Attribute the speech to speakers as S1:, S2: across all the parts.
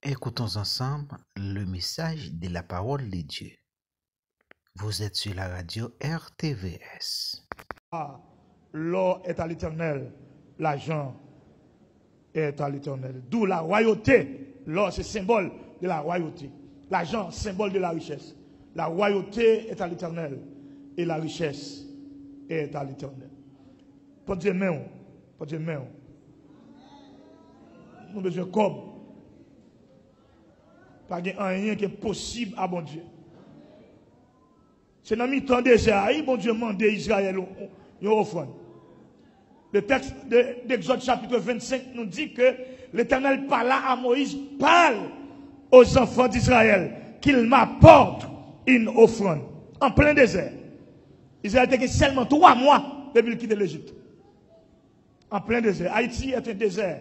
S1: Écoutons ensemble le message de la parole de Dieu. Vous êtes sur la radio RTVS.
S2: L'or est à l'Éternel, l'argent est à l'Éternel. D'où la royauté. L'or, c'est symbole de la royauté. L'argent, symbole de la richesse. La royauté est à l'Éternel et la richesse est à l'Éternel. Pas Dieu main, pas Dieu main. Nous avons besoin de comme. Pas de rien qui est possible à bon Dieu. C'est dans le temps désert, bon Dieu demande à Israël une offrande. Le texte d'Exode chapitre 25 nous dit que l'Éternel parla à Moïse, parle aux enfants d'Israël qu'il m'apporte une offrande en plein désert. Israël était seulement 3 mois depuis qu'il quitte l'Égypte. En plein désert. Haïti est un désert.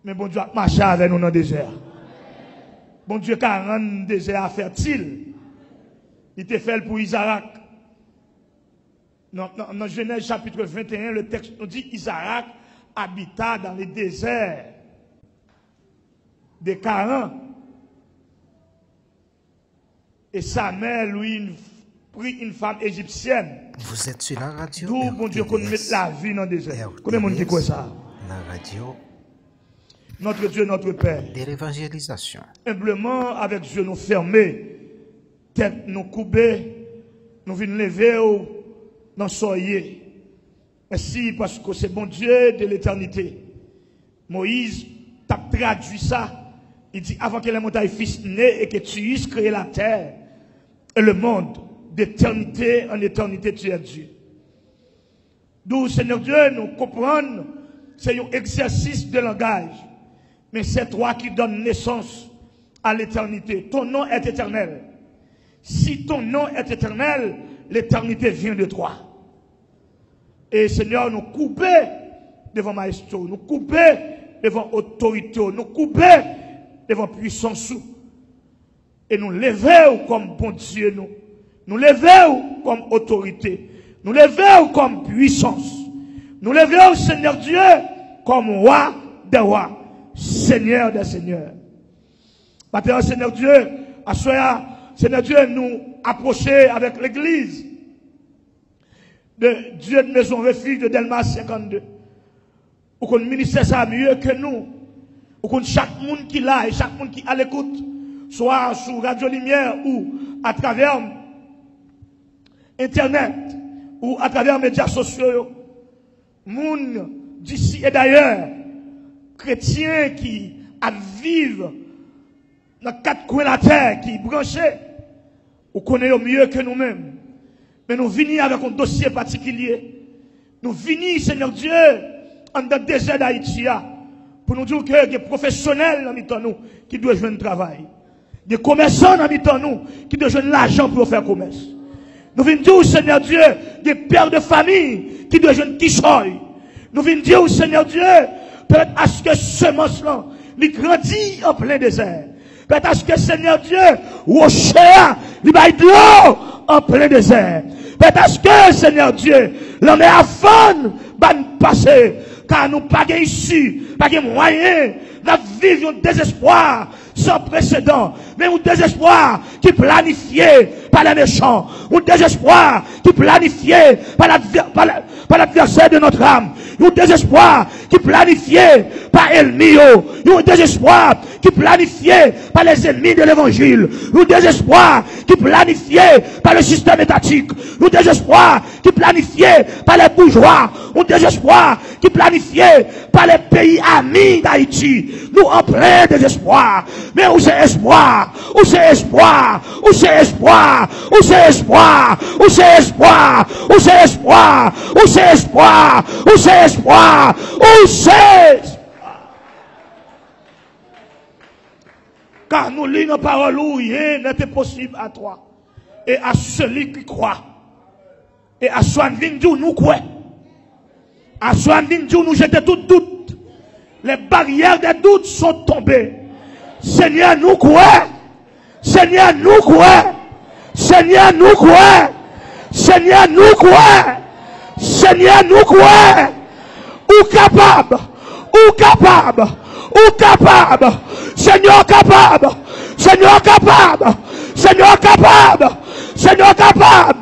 S2: Mais bon Dieu a marché avec nous dans le désert. Bon Dieu a rendu le désert fertile. Il te fait pour Isaac. Dans Genèse chapitre 21, le texte nous dit Isaac habita dans les déserts de Canaan. Et sa mère, lui, prit une femme égyptienne.
S1: Vous êtes sur la radio.
S2: D'où bon Dieu qu'on mette la vie dans le désert. Combien de monde dit quoi ça?
S1: La radio.
S2: Notre Dieu, notre Père.
S1: De l'évangélisation.
S2: Humblement, avec Dieu nous fermer, tête nous couper, nous venons lever dans soyer. Merci parce que c'est bon Dieu de l'éternité. Moïse t'a traduit ça. Il dit avant que les montagnes fissent nées et que tu eusses créé la terre et le monde, d'éternité en éternité, tu es Dieu. D'où, Seigneur Dieu, nous comprenons, c'est un exercice de langage. Mais c'est toi qui donnes naissance à l'éternité. Ton nom est éternel. Si ton nom est éternel, l'éternité vient de toi. Et Seigneur, nous couper devant maestro, nous couper devant autorité, nous couper devant puissance. Et nous lever comme bon Dieu, nous lever comme autorité, nous lever comme puissance, nous lever, Seigneur Dieu, comme roi des rois. Seigneur des seigneurs. Maintenant, Seigneur Dieu, à soi, Seigneur Dieu, nous approcher avec l'église de Dieu de Maison Refuge de Delmas 52. Ou qu'on ministère ça mieux que nous. Ou qu'on chaque monde qui l'a et chaque monde qui à l'écoute, soit sur Radio Lumière ou à travers Internet ou à travers les médias sociaux, monde d'ici et d'ailleurs, chrétiens qui vivent dans 4 coins de la terre, qui branchés, ou connaissons mieux que nous-mêmes. Mais nous venons avec un dossier particulier. Nous venons, Seigneur Dieu, en dans le désert d'Haïti, pour nous dire que des professionnels dans nous qui doivent jouer un travail. Des commerçants dans nous qui doivent jouer l'argent pour faire commerce. Nous venons dire, Seigneur Dieu, des pères de famille qui doivent jouer un quichoy. Nous venons dire, Seigneur Dieu, peut-être à ce que semence-là, il grandit en plein désert. Peut-être à ce que, Seigneur Dieu, rocher, il va de l'eau en plein désert. Peut-être à ce que, Seigneur Dieu, l'on est à fond, passer, car nous pas ici, pas de moyens, nous vivons un désespoir sans précédent, mais un désespoir qui est planifié par les méchants, un désespoir qui est planifié par l'adversaire de notre âme, un désespoir qui est planifié par Elmio, un désespoir qui est planifié par les ennemis de l'évangile, un désespoir qui est planifié par le système étatique, un désespoir qui est planifié par les bourgeois, un désespoir qui est planifié par les pays amis d'Haïti. Nous en plein désespoir. Mais où c'est espoir? Où c'est espoir? Où c'est espoir? Où c'est espoir? Où c'est espoir? Où c'est espoir? Où c'est espoir? Où c'est espoir? Où c'est espoir? Car nous lisons la parole où rien n'était possible à toi et à celui qui croit. Et à soi nous croyons. À soi nous jetons tout doute. Les barrières des doutes sont tombées. Seigneur, nous croyons. Seigneur, nous croyons. Seigneur, nous croyons. Seigneur, nous croyons. Seigneur, nous croyons. Ou capable. Ou capable. ou capable, Seigneur capable, Seigneur capable, Seigneur capable, Seigneur capable.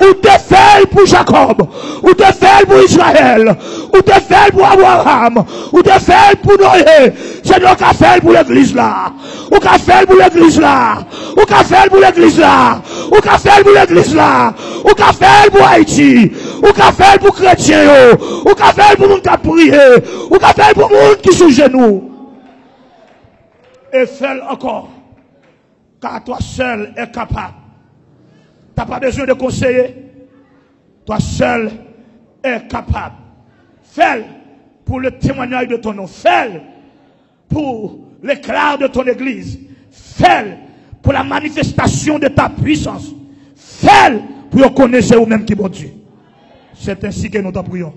S2: Ou te fait pour Jacob, ou te fait pour Israël, ou te fait pour Abraham, ou te fait pour Noé. Seigneur qu'a fait pour l'église là, ou qu'a fait pour l'église là, ou qu'a fait pour l'église là, ou qu'a fait pour l'église là, ou qu'a fait pour Haïti, ou qu'a fait pour chrétiens, ou qu'a fait pour monde qui a prié, ou qu'a fait pour monde qui sous genoux. Et fais encore, car toi seul est capable. Tu n'as pas besoin de conseiller. Toi seul es capable. Fais pour le témoignage de ton nom. Fais pour l'éclat de ton église. Fais pour la manifestation de ta puissance. Fais pour connaître vous-même qui est bon Dieu. C'est ainsi que nous t'en prions.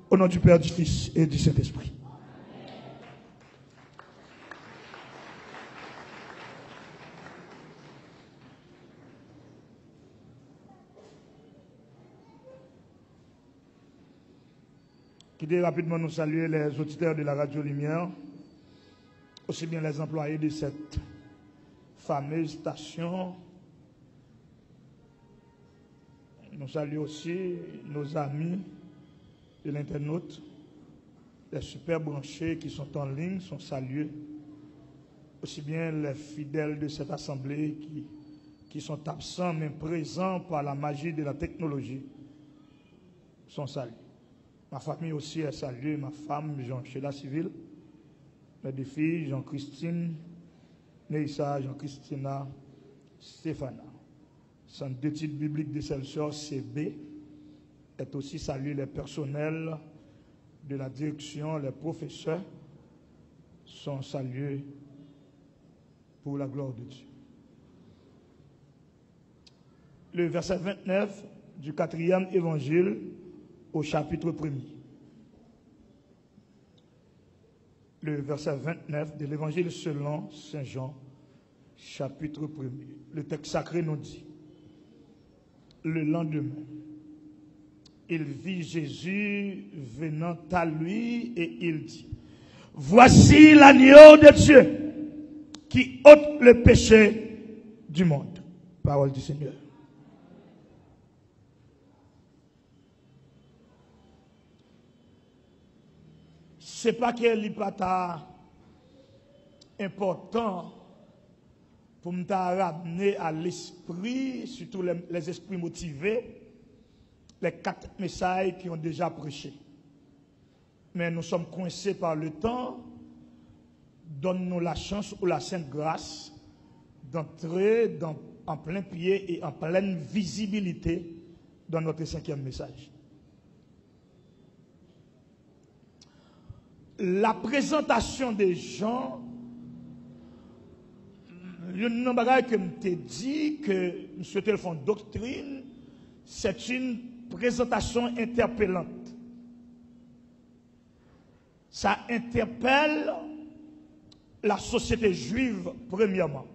S2: Au nom du Père, du Fils et du Saint-Esprit. Quittez rapidement nous saluer les auditeurs de la Radio Lumière, aussi bien les employés de cette fameuse station. Nous saluons aussi nos amis de l'internaute, les super branchés qui sont en ligne sont salués, aussi bien les fidèles de cette assemblée qui sont absents mais présents par la magie de la technologie sont salués. Ma famille aussi est saluée, ma femme, Jean-Chéla Civil, mes deux filles, Jean-Christine, Neissa, Jean-Christina, Stéphana. Centre d'études bibliques de Celsius, CB, est aussi salué les personnels de la direction, les professeurs sont salués pour la gloire de Dieu. Le verset 29 du 4e évangile au chapitre 1er. Le verset 29 de l'évangile selon Saint Jean, chapitre 1er. Le texte sacré nous dit, le lendemain, il vit Jésus venant à lui et il dit, voici l'agneau de Dieu qui ôte le péché du monde. Parole du Seigneur. C'est pas qu'il n'est pas important pour me ramener à l'esprit, surtout les esprits motivés, les 4 messages qui ont déjà prêché. Mais nous sommes coincés par le temps. Donne-nous la chance ou la sainte grâce d'entrer en plein pied et en pleine visibilité dans notre 5e message. La présentation des gens, il y a une bagage que je dit que je souhaitais le fond doctrine, c'est une présentation interpellante. Ça interpelle la société juive, premièrement.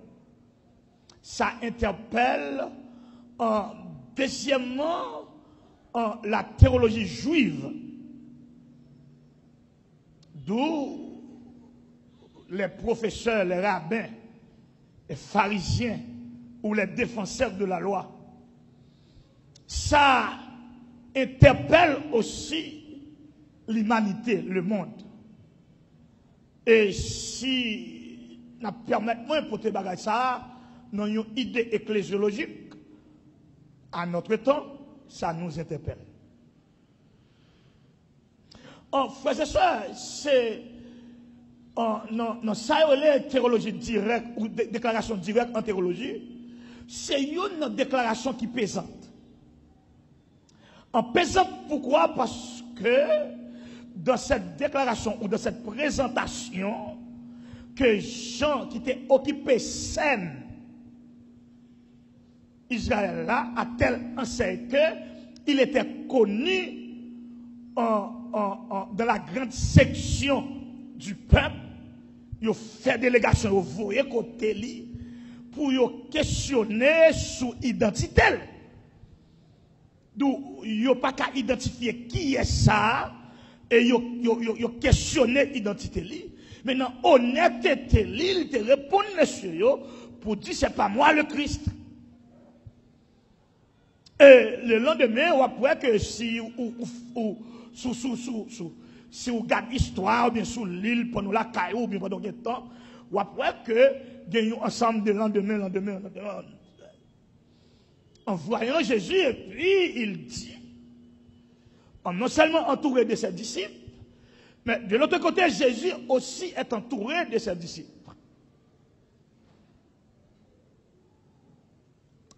S2: Ça interpelle, deuxièmement, la théologie juive. D'où les professeurs, les rabbins, les pharisiens ou les défenseurs de la loi. Ça interpelle aussi l'humanité, le monde. Et si nous permettons pour te bagager ça, nous avons une idée ecclésiologique, à notre temps, ça nous interpelle. Frères et sœurs, c'est non, ça est théologie directe ou déclaration directe en théologie, c'est une déclaration qui pesante. En pesante, pourquoi? Parce que dans cette déclaration ou dans cette présentation, que Jean qui était occupé scène Israël là, a tel enseigne que il était connu dans la grande section du peuple. Il fait délégation, il voyait côté lui pour questionner sur l'identité. Donc, il n'a pas qu'à identifier qui est ça et il questionner l'identité. Maintenant, honnêteté, il te répond, monsieur, pour dire, c'est pas moi le Christ. Et le lendemain, on voit que si si vous regardez l'histoire, ou bien sous l'île, pendant la caillou, ou bien pendant quel temps, on voit que il y a un ensemble de lendemain. En voyant Jésus, et puis il dit, non seulement entouré de ses disciples, mais de l'autre côté, Jésus aussi est entouré de ses disciples.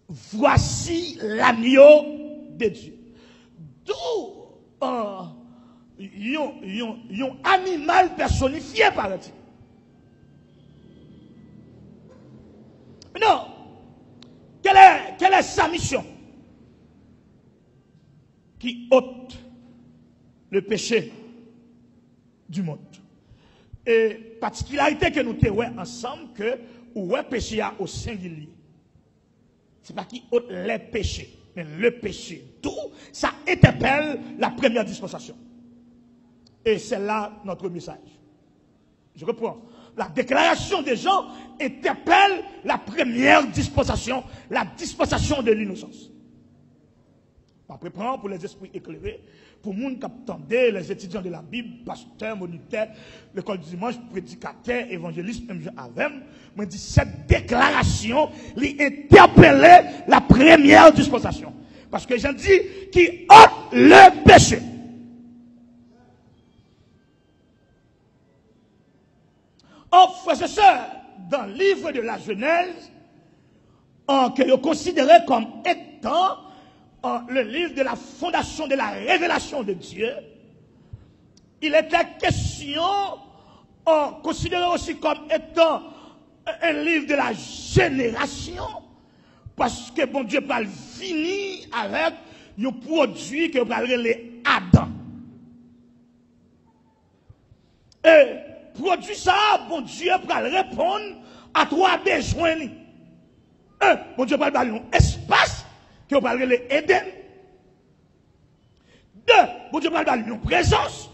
S2: Voici l'agneau de Dieu. D'où un animal personnifié, paraît-il. Non. Quelle est sa mission? Qui ôte le péché du monde. Et particularité que nous avons ensemble, que le péché a au singulier. Ce n'est pas qui ôte les péchés, mais le péché. D'où ça interpelle la première dispensation. Et c'est là notre message. Je reprends. La déclaration des gens interpelle la première dispensation, la dispensation de l'innocence. Après, prendre pour les esprits éclairés, pour les gens qui attendent, les étudiants de la Bible, pasteurs, moniteurs, l'école du dimanche, prédicateurs, évangélistes, même avec, me dit cette déclaration, interpelle la première dispensation. Parce que j'ai dit qui ôte le péché. Oh, frères et sœurs, dans le livre de la Genèse, que vous considérez comme étant le livre de la fondation de la révélation de Dieu, il était question, considéré aussi comme étant un livre de la génération, parce que bon Dieu va finir avec un produit que vous parlez Adam. Et produit ça, bon Dieu va répondre à trois besoins. Un, bon Dieu va parler un espace que vous parlez l'Éden. Deux, bon Dieu va parler une présence.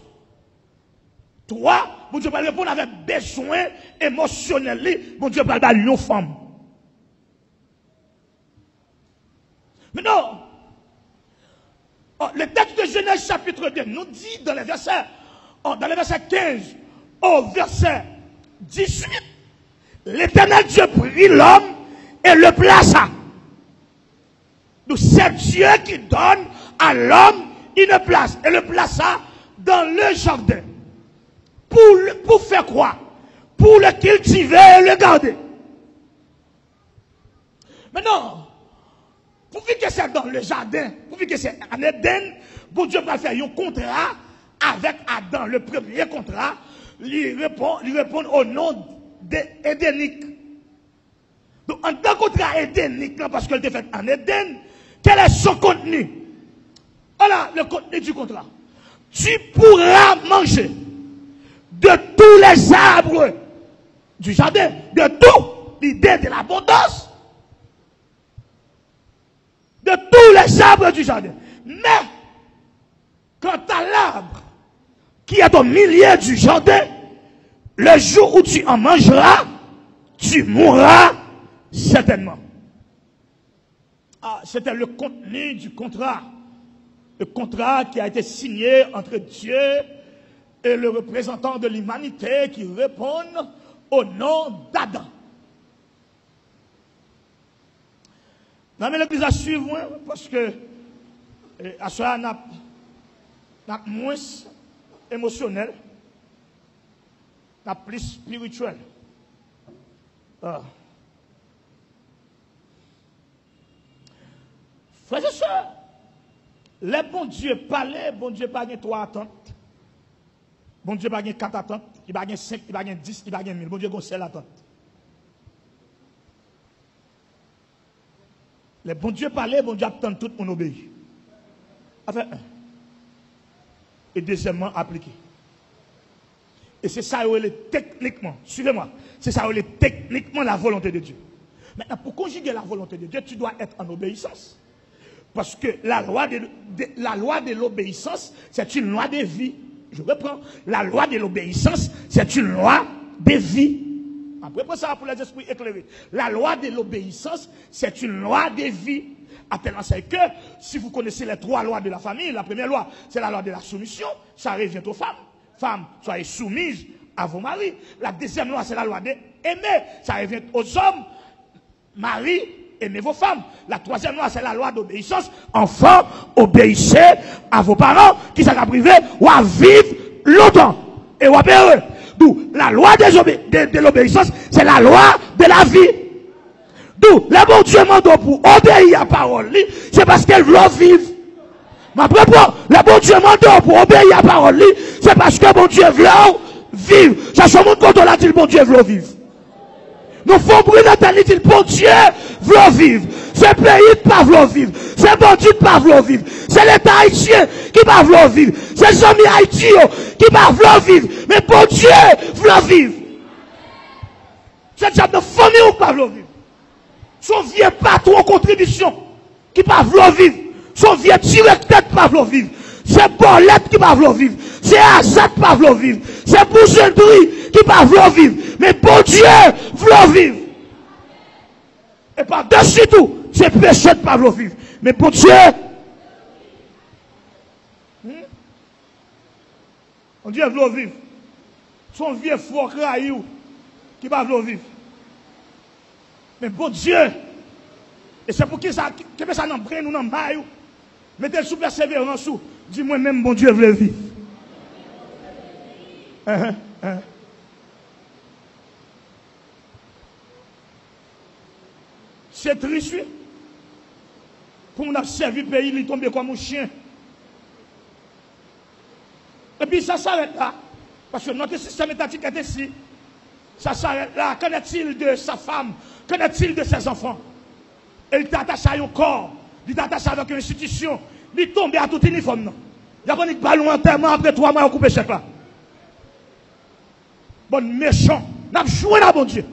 S2: Trois, bon Dieu va répondre avec besoin émotionnel. Bon Dieu va parler une femme. Maintenant, le texte de Genèse chapitre 2 nous dit dans les versets 15 au verset 18, l'Éternel Dieu prit l'homme et le plaça. Donc c'est Dieu qui donne à l'homme une place. Et le plaça dans le jardin. Pour faire quoi? Pour le cultiver et le garder. Maintenant, pour que c'est dans le jardin, pour que c'est en Éden, bon Dieu va faire un contrat avec Adam. Le premier contrat, il répond au nom d'Édénique. Donc, en tant que contrat édénique, parce qu'elle était faite en Éden, quel est son contenu? Voilà le contenu du contrat. Tu pourras manger de tous les arbres du jardin, de tout, l'idée de l'abondance, de tous les arbres du jardin. Mais, quant à l'arbre qui est au milieu du jardin, le jour où tu en mangeras, tu mourras certainement. C'était le contenu du contrat. Le contrat qui a été signé entre Dieu et le représentant de l'humanité qui répondent au nom d'Adam. Non, mais l'église a suivi, parce que à cela, n'a moins émotionnel, n'a plus spirituel. Frères et sœurs, les bons dieux parlaient, bon Dieu pas gagné 3 attentes. Bon Dieu pas gagné 4 attentes, il pas gagné 5, il pas gagné 10, il pas gagné 1000. Bon Dieu a une seule attente. Les bons dieux parlaient, bon Dieu attend tout on obéit. Enfin, et deuxièmement, appliqué. Et c'est ça, techniquement, suivez-moi, c'est ça, techniquement la volonté de Dieu. Maintenant, pour conjuguer la volonté de Dieu, tu dois être en obéissance. Parce que la loi de l'obéissance, c'est une loi de vie. Je reprends. La loi de l'obéissance, c'est une loi de vie. Après ça, pour les esprits éclairés. La loi de l'obéissance, c'est une loi de vie. À tel enseigne que, si vous connaissez les 3 lois de la famille, la première loi, c'est la loi de la soumission, ça revient aux femmes. Femmes, soyez soumises à vos maris. La deuxième loi, c'est la loi d'aimer, ça revient aux hommes. Marie, aimez vos femmes. La troisième loi, c'est la loi d'obéissance. Enfants, obéissez à vos parents, qui sont privés, ou à vivre longtemps. Et ou à heureux. D'où la loi de l'obéissance, c'est la loi de la vie. D'où le bon Dieu m'a donné pour obéir à la parole, c'est parce qu'elle veut vivre. Ma propre, le bon Dieu m'a donné pour obéir à la parole, c'est parce que bon Dieu veut vivre. Ça se montre quand on a dit le bon Dieu veut vivre. Nous faisons brûler la terre, dit le bon Dieu veut vivre. Ce pays ne pas veut vivre. Ce bandit ne pas veut vivre. C'est l'État haïtien qui ne pas veut vivre. C'est les amis haïtiens qui ne pas veut vivre. Mais bon Dieu veut vivre. C'est le genre de famille qui ne pas veut vivre. Son vieux patron en contribution qui ne pas veut vivre. Son vieux directeur qui ne pas veut vivre. C'est Bolette qui ne pas veut vivre. C'est Azat qui ne pas veut vivre. C'est Bougendry qui ne pas veut vivre. Mais bon Dieu veut vivre. Et par-dessus tout, c'est péché de ne pas vivre. Mais bon Dieu, bon Dieu veut vivre. Son vieux fort craïou qui ne pas vivre. Mais bon Dieu, et c'est pour qui ça n'en prenne ou n'en maille, mettez le sous persévérance, dis-moi même bon Dieu veut vivre. C'est triste, oui. Pour nous servir le pays, il tombe comme un chien. Et puis ça s'arrête là. Parce que notre système étatique est ici. Ça s'arrête là. Qu'en est-il de sa femme? Qu'en est-il de ses enfants? Et il t'attache à un corps. Il t'attache avec une institution. Il tombe à tout uniforme. Il y a pas de ballon enterrement après 3 mois, on coupe chèque là. Bon méchant. N'a joué à bon Dieu.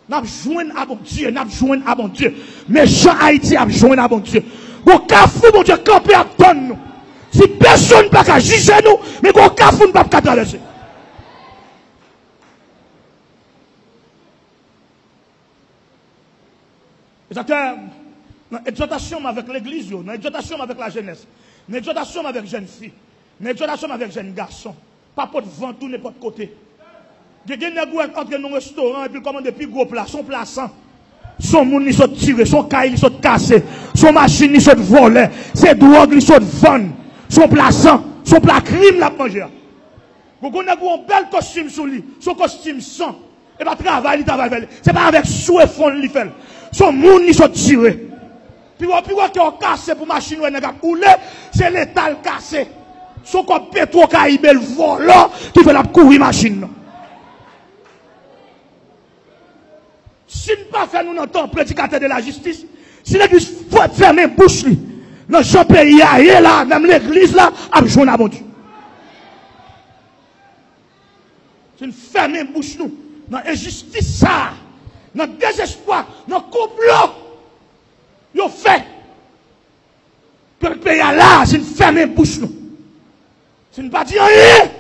S2: N'a joué à bon Dieu. N'a joué à bon Dieu. Méchant Haïti a joué à bon Dieu. Bon cafou, bon Dieu, camper à donne nous. Si personne ne peut pas juger nous, mais bon cafou ne peut pas traverser. C'est-à-dire, dans l'exhortation avec l'église, dans l'exhortation avec la jeunesse, dans l'exhortation avec les jeunes filles, dans l'exhortation avec les jeunes garçons, pas pour vent tout n'importe côté. Il y a des gens qui entrent dans un restaurant et puis commandent des plus gros plats, son plaçant. Son monde ils sont tirés, son caille ils sont cassés, son machine ils sont volés, ses drogues ils sont vendus, son plaçant, son plat crime la manger. Vous connaissez un bel costume sur lui, son costume sans, et pas travail, il travaille. C'est pas avec souhait fond il fait. Son monde ils sont tirés. Puis qui ont cassé pour machine ou n'a coulé, c'est l'état cassé. Son corps pétro caïbe le volant qui fait la courir machine. Si nous ne pas faire nous entendre prédicateur de la justice, si l'église faut fermer bouche lui, dans ce pays là, même l'église là, a besoin de mon Dieu. Si nous fermer bouche nous, dans l'injustice ça, dans le désespoir, dans le complot, ils ont fait que le pays là, si nous fermer bouche nous, si nous ne pas dire rien.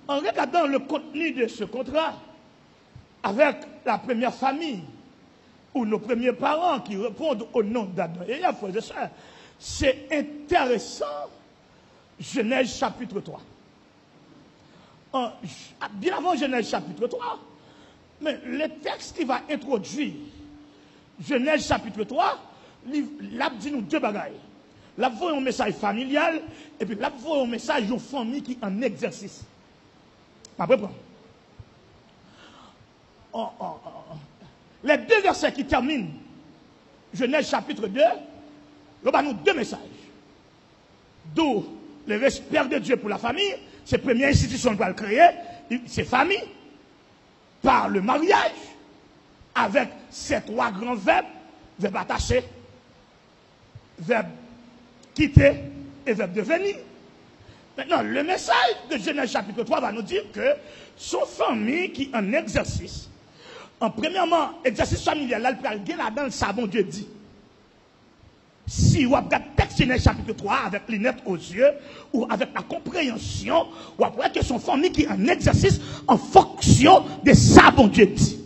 S2: En regardant le contenu de ce contrat avec la première famille ou nos premiers parents qui répondent au nom d'Adam et Ève, frères et sœurs, c'est intéressant. Genèse chapitre 3. Bien avant Genèse chapitre 3, mais le texte qui va introduire Genèse chapitre 3, là dit nous deux bagailles. Là voyons un message familial et puis là voyons un message d'une famille qui est en exercice. Pas prêt. Les deux versets qui terminent Genèse chapitre 2, nous avons deux messages. D'où le respect de Dieu pour la famille, c'est la première institution pour le créer, c'est famille, par le mariage, avec ces 3 grands verbes, verbe attaché, verbe quitter et verbe devenir. Maintenant, le message de Genèse chapitre 3 va nous dire que son famille qui en exercice, premièrement, exercice familial, là, le là-dedans, ça, bon Dieu dit. Si vous avez texte dans le chapitre 3 avec les lunettes aux yeux ou avec la compréhension, vous avez que son famille qui est en exercice en fonction de ça, bon Dieu dit.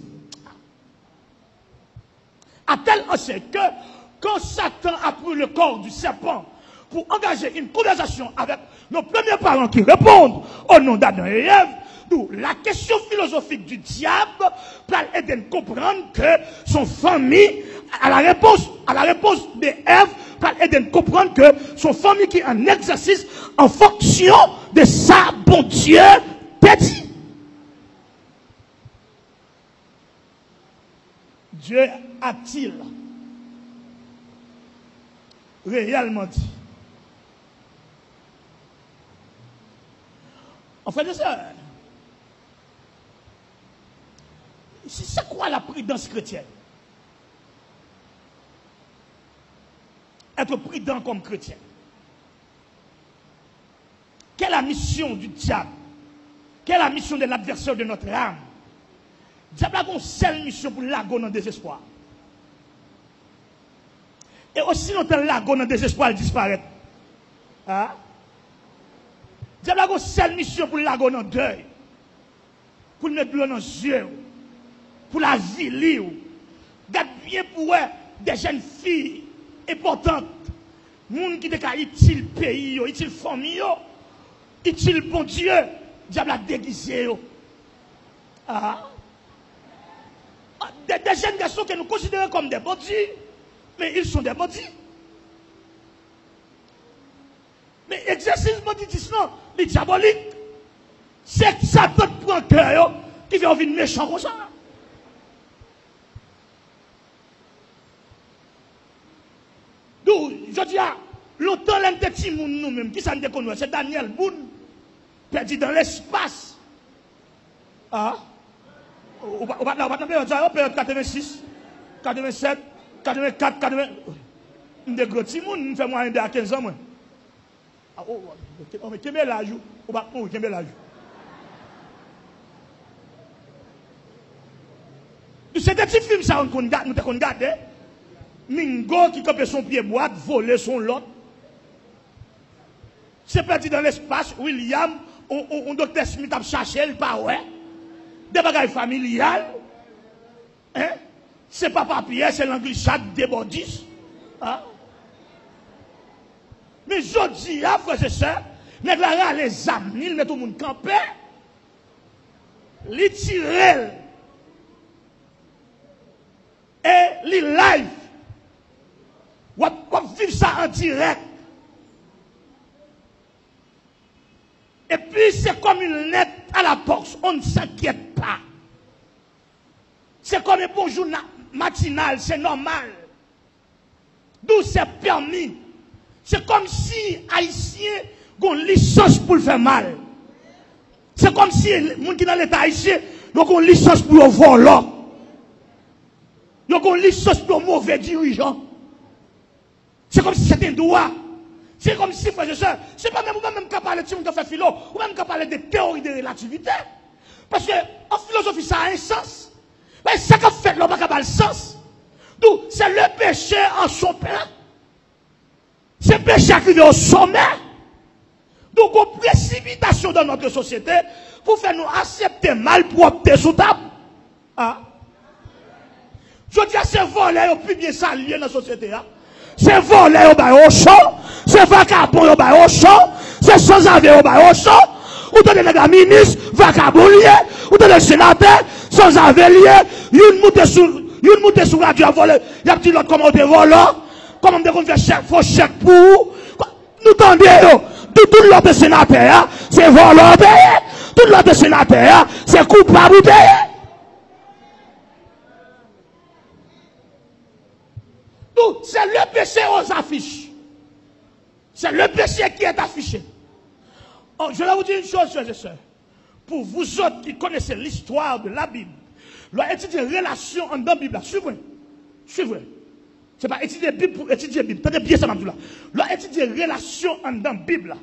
S2: À tel enseigne que quand Satan a pris le corps du serpent pour engager une conversation avec nos premiers parents qui répondent au nom d'Adam et Ève, d'où la question philosophique du diable pour aider à comprendre que son famille, à la réponse de Ève, pour aider à comprendre que son famille qui est en exercice en fonction de ça, bon Dieu, dit. Dieu a-t-il réellement dit? En fait, c'est quoi la prudence chrétienne? Être prudent comme chrétien. Quelle est la mission du diable? Quelle est la mission de l'adversaire de notre âme? Le diable a une seule mission pour l'agon dans le désespoir. Et aussi longtemps l'agon dans le désespoir, il disparaît. Hein? Le diable a une seule mission pour l'agon dans le deuil. Pour mettre de l'eau dans les yeux. Pour la vie libre. Garde bien pour des jeunes filles importantes. Moun qui est utile pays, utile famille, utile bon Dieu. Le diable a déguisé. Ah. Des jeunes garçons que nous considérons comme des bandits, mais ils sont des bandits. Mais exercice banditisme, c'est diabolique. C'est que Satan prend cœur qui vient venir méchant comme ça. Donc, je dis, longtemps, l'un des petits moun nous-mêmes, qui s'en déconne, c'est Daniel Boone, perdu dans l'espace. Ah? On va dans période 86, 87, 84, 80. Des gros petits moun, nous faisons moins de 15 ans. On va quémer l'âge. On va quémer l'âge. C'est des petits films, ça, nous avons regardé. Mingo qui capte son pied boîte, voler son lot. C'est perdu dans l'espace. William, on docteur Smith a cherché, il pas ouais. Des bagages familiales. Hein? C'est pas papier, c'est l'anglissade des bordis. Hein? Mais je dis, frères et sœurs, les amis, ils mettent tout le monde campé. Les tirent. Et les live. On va vivre ça en direct. Et puis c'est comme une lettre à la porte. On ne s'inquiète pas. C'est comme un bonjour matinal, c'est normal. D'où c'est permis. C'est comme si Haïtien ont une licence pour le faire mal. C'est comme si les gens qui sont dans l'État haïtien ont une licence pour le voler. Ils ont une licence pour le mauvais dirigeant. C'est comme si c'était un droit. C'est comme si, frère et soeur, c'est pas même qu'à parler de ce qu'on fait philo, ou même qu'à parler de théorie de relativité. Parce que en philosophie, ça a un sens. Mais ça qu'a fait, là, pas le sens. Donc, c'est le péché en son plein. C'est le péché arrivé au sommet. Donc, une précipitation dans notre société pour faire nous accepter mal pour opter sous table. Ah. Je dis à ces volets, ils plus bien salués dans la société. Hein? C'est volé au chaud, c'est vagabond au chaud, c'est sans-avis au chaud, ou donner les ministres, vagabondier, ou donner les sénateurs, sans-avis lié, une montée sur la radio à voler, il y a petit l'autre comment on te vole, comment on fait chèque, faut chèque pour, nous tendez, tout l'autre sénateur, c'est volant payé, tout l'autre sénateur, c'est coupable payé. C'est le péché aux affiches. C'est le péché qui est affiché. Oh, je vais vous dire une chose, frères et sœurs. Pour vous autres qui connaissez l'histoire de la Bible, leur étudier relation en dans la Bible. Suivez. Suivez. Ce n'est pas étudier la Bible pour étudier la Bible. Tenez bien ça, là. Leur étudier relation en dans la Bible.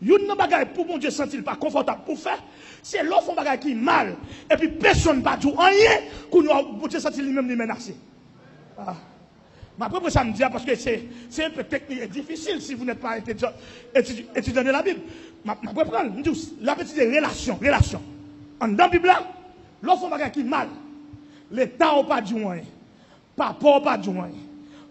S2: Une bagaille pour mon Dieu sentir pas confortable pour faire, c'est l'autre bagaille qui est mal. Et puis personne ne va dire rien pour nous Dieu sentir lui-même menacé. Ah. Ma propre ça me dit parce que c'est un peu technique et difficile si vous n'êtes pas étudiant de la Bible. Ma propre me dit la petite relation. En dans la Bible là, l'offre bagage qui mal. L'État n'a pas du moyen. Papa n'a pas du moyen.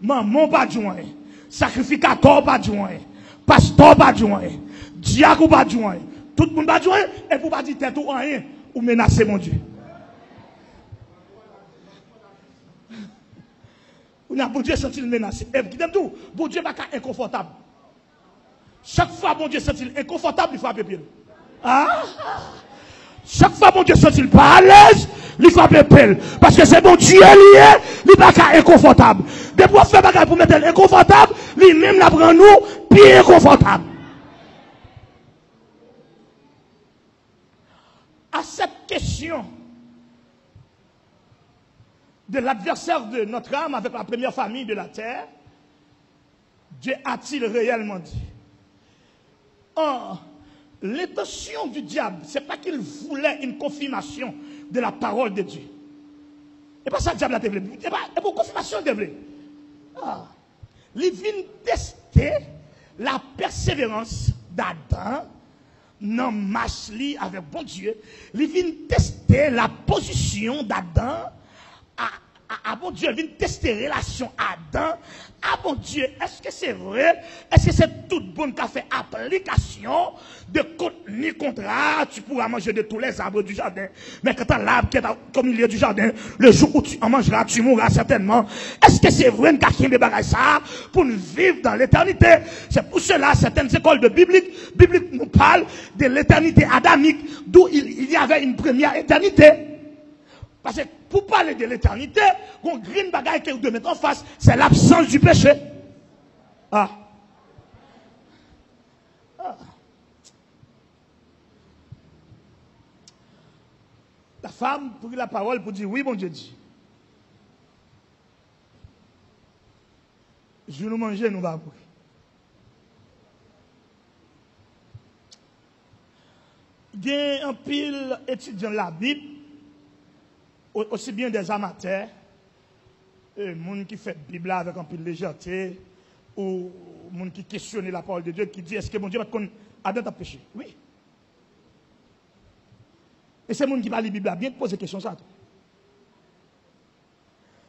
S2: Maman n'a pas du moyen. Sacrificateur n'a pas du moyen. Pasteur n'a pas du moyen. Diacre n'a pas du moyen. Tout le monde n'a pas du moyen. Et pour pas dire tête ou rien, ou menacer mon Dieu. On a bon Dieu senti-il menacé. Et qui tout, bon Dieu n'est pas inconfortable. Chaque fois bon Dieu senti-il inconfortable, il faut appeler. Ah! Chaque fois bon Dieu senti-il pas à l'aise, il faut appeler. Parce que c'est bon Dieu lié, il n'est pas inconfortable. Des fois faire bagarre pour mettre inconfortable, lui-même la prend nous, puis inconfortable. À cette question de l'adversaire de notre âme avec la première famille de la terre, Dieu a-t-il réellement dit? L'intention du diable, ce n'est pas qu'il voulait une confirmation de la parole de Dieu. Et pas ça que le diable a voulu. Et pour confirmation de Dieu. Il vient tester la persévérance d'Adam dans marche avec bon Dieu. Il vient tester la position d'Adam. Ah bon Dieu, vient tester la relation Adam. Ah bon Dieu, est-ce que c'est vrai? Est-ce que c'est toute bonne qui a fait application de contenu contraire? Tu pourras manger de tous les arbres du jardin. Mais quand tu as l'arbre qui est au milieu du jardin, le jour où tu en mangeras, tu mourras certainement. Est-ce que c'est vrai qu'il y a ça pour nous vivre dans l'éternité? C'est pour cela, certaines écoles de biblique nous parlent de l'éternité adamique, d'où il y avait une première éternité. Parce que pour parler de l'éternité, qu'on green bagaille que vous devez mettre en face, c'est l'absence du péché. La femme prit la parole pour dire oui, bon Dieu dit. Je nous manger, nous va mourir. Il y a un pile étudiant de la Bible, aussi bien des amateurs, des gens qui fait Bible avec un peu de légèreté, ou des gens qui questionnent la parole de Dieu, qui disent est-ce que mon Dieu va te Adam a péché? Oui. Et c'est les gens qui parlent de la Bible bien poser question ça.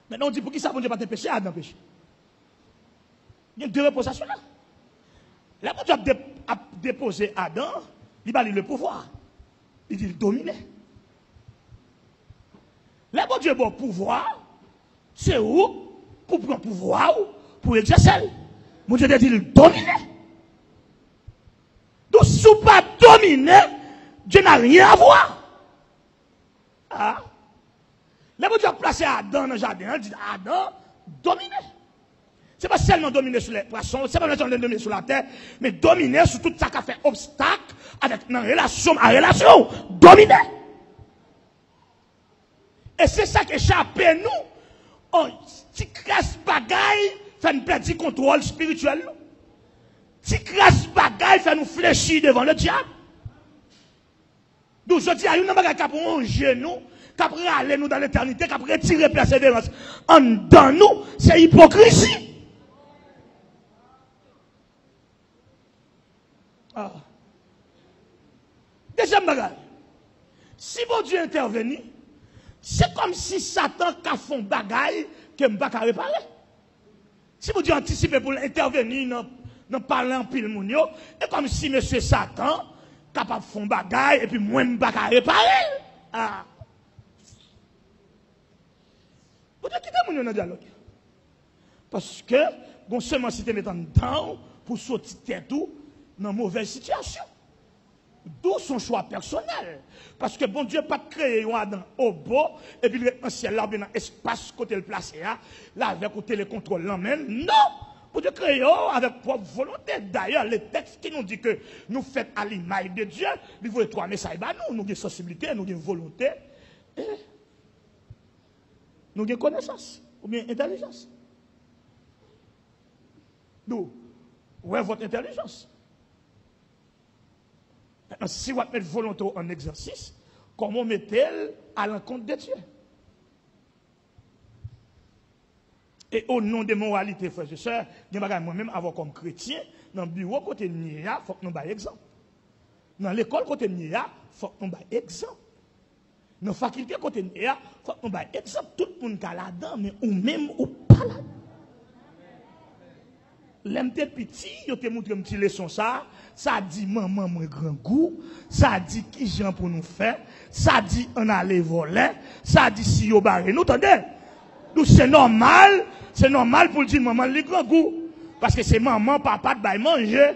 S2: Maintenant on dit pour qui ça mon Dieu va te péché, Adam péché? Il y a deux réponses là. Là, mon Dieu a déposé Adam, il a le pouvoir. Il dit il domine. Là, mon Dieu, bon pouvoir, c'est où? Pour prendre pouvoir, pour exercer. Mon Dieu dit il domine. Donc, si vous ne pas dominer, Dieu n'a rien à voir. Là, mon Dieu a placé Adam dans le jardin, il dit Adam, domine. Ce n'est pas seulement dominer sur les poissons, ce n'est pas seulement dominer sur la terre, mais dominer sur tout ça qui a fait obstacle avec une relation à relation. Dominer. Et c'est ça qui échappe à nous. On crasse bagaille, fait nous perdre le contrôle spirituel. Si crasse bagaille, fait nous fléchir devant le diable. Donc je dis à une bagaille qui a pour un genou, qui a pour aller nous dans l'éternité, qui a pour retirer persévérance en dans nous, c'est hypocrisie. Deuxième bagaille. Si mon Dieu intervenit, c'est comme si Satan a fait un bagaille que je ne peux pas réparer. Si mon Dieu anticipe pour intervenir dans parler en pile mounio, c'est comme si M. Satan capable de faire un bagaille et puis moi je ne peux pas réparer. Vous devez quitter mon dans le dialogue. Parce que, bon seulement si tu es en temps pour sortir tête dans une mauvaise situation. D'où son choix personnel. Parce que bon Dieu n'a pas créé un Adam au beau, et puis le ciel là, dans l'espace côté le placé, là, avec côté le contrôle l'emmène. Non! Pour Dieu créer avec propre volonté. D'ailleurs, le texte qui nous dit que nous faisons à l'image de Dieu, il faut trois messages. Nous avons sensibilité, nous avons volonté, et nous avons connaissance, ou bien intelligence. D'où? Où est votre intelligence? Maintenant, si vous mettez volonté en exercice, comment mettez-elle à l'encontre de Dieu? Et au nom de moralité, frères et sœurs, moi-même, avant comme chrétien, dans le bureau côté de il faut que nous ayons exemple. Dans l'école côté de il faut que nous ayons exemple. Dans la faculté côté de il faut que nous ayons exemple. Tout le monde est là-dedans, mais ou même ou pas là. L'MT petit, je te montre une petite leçon ça dit maman moi grand goût, ça dit qui gens pour nous faire, ça dit on allait voler, ça dit si yo barré nous entendez? Donc c'est normal pour dire maman le grand goût parce que c'est maman papa de bail manger.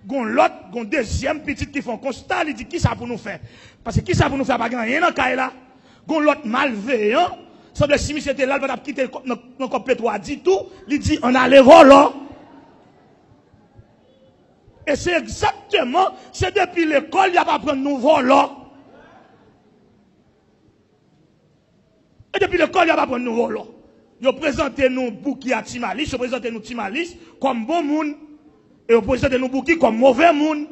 S2: Gon l'autre, gon deuxième petite qui font constat, il dit qui ça pour nous faire? Parce que qui ça pour nous faire pas rien dans caille là. Gon l'autre malveillant, semble si monsieur était là, il va quitter le compétoire dit tout, il dit on allait voler. Et c'est exactement, c'est depuis l'école, il n'y a pas prendre nouveau là. Et depuis l'école, il n'y a pas prendre nouveau là. Ils présentent nous Bouki à Timalis, ils présentent nous Timalis comme bon monde, et ils présentent nous Bouki comme mauvais monde.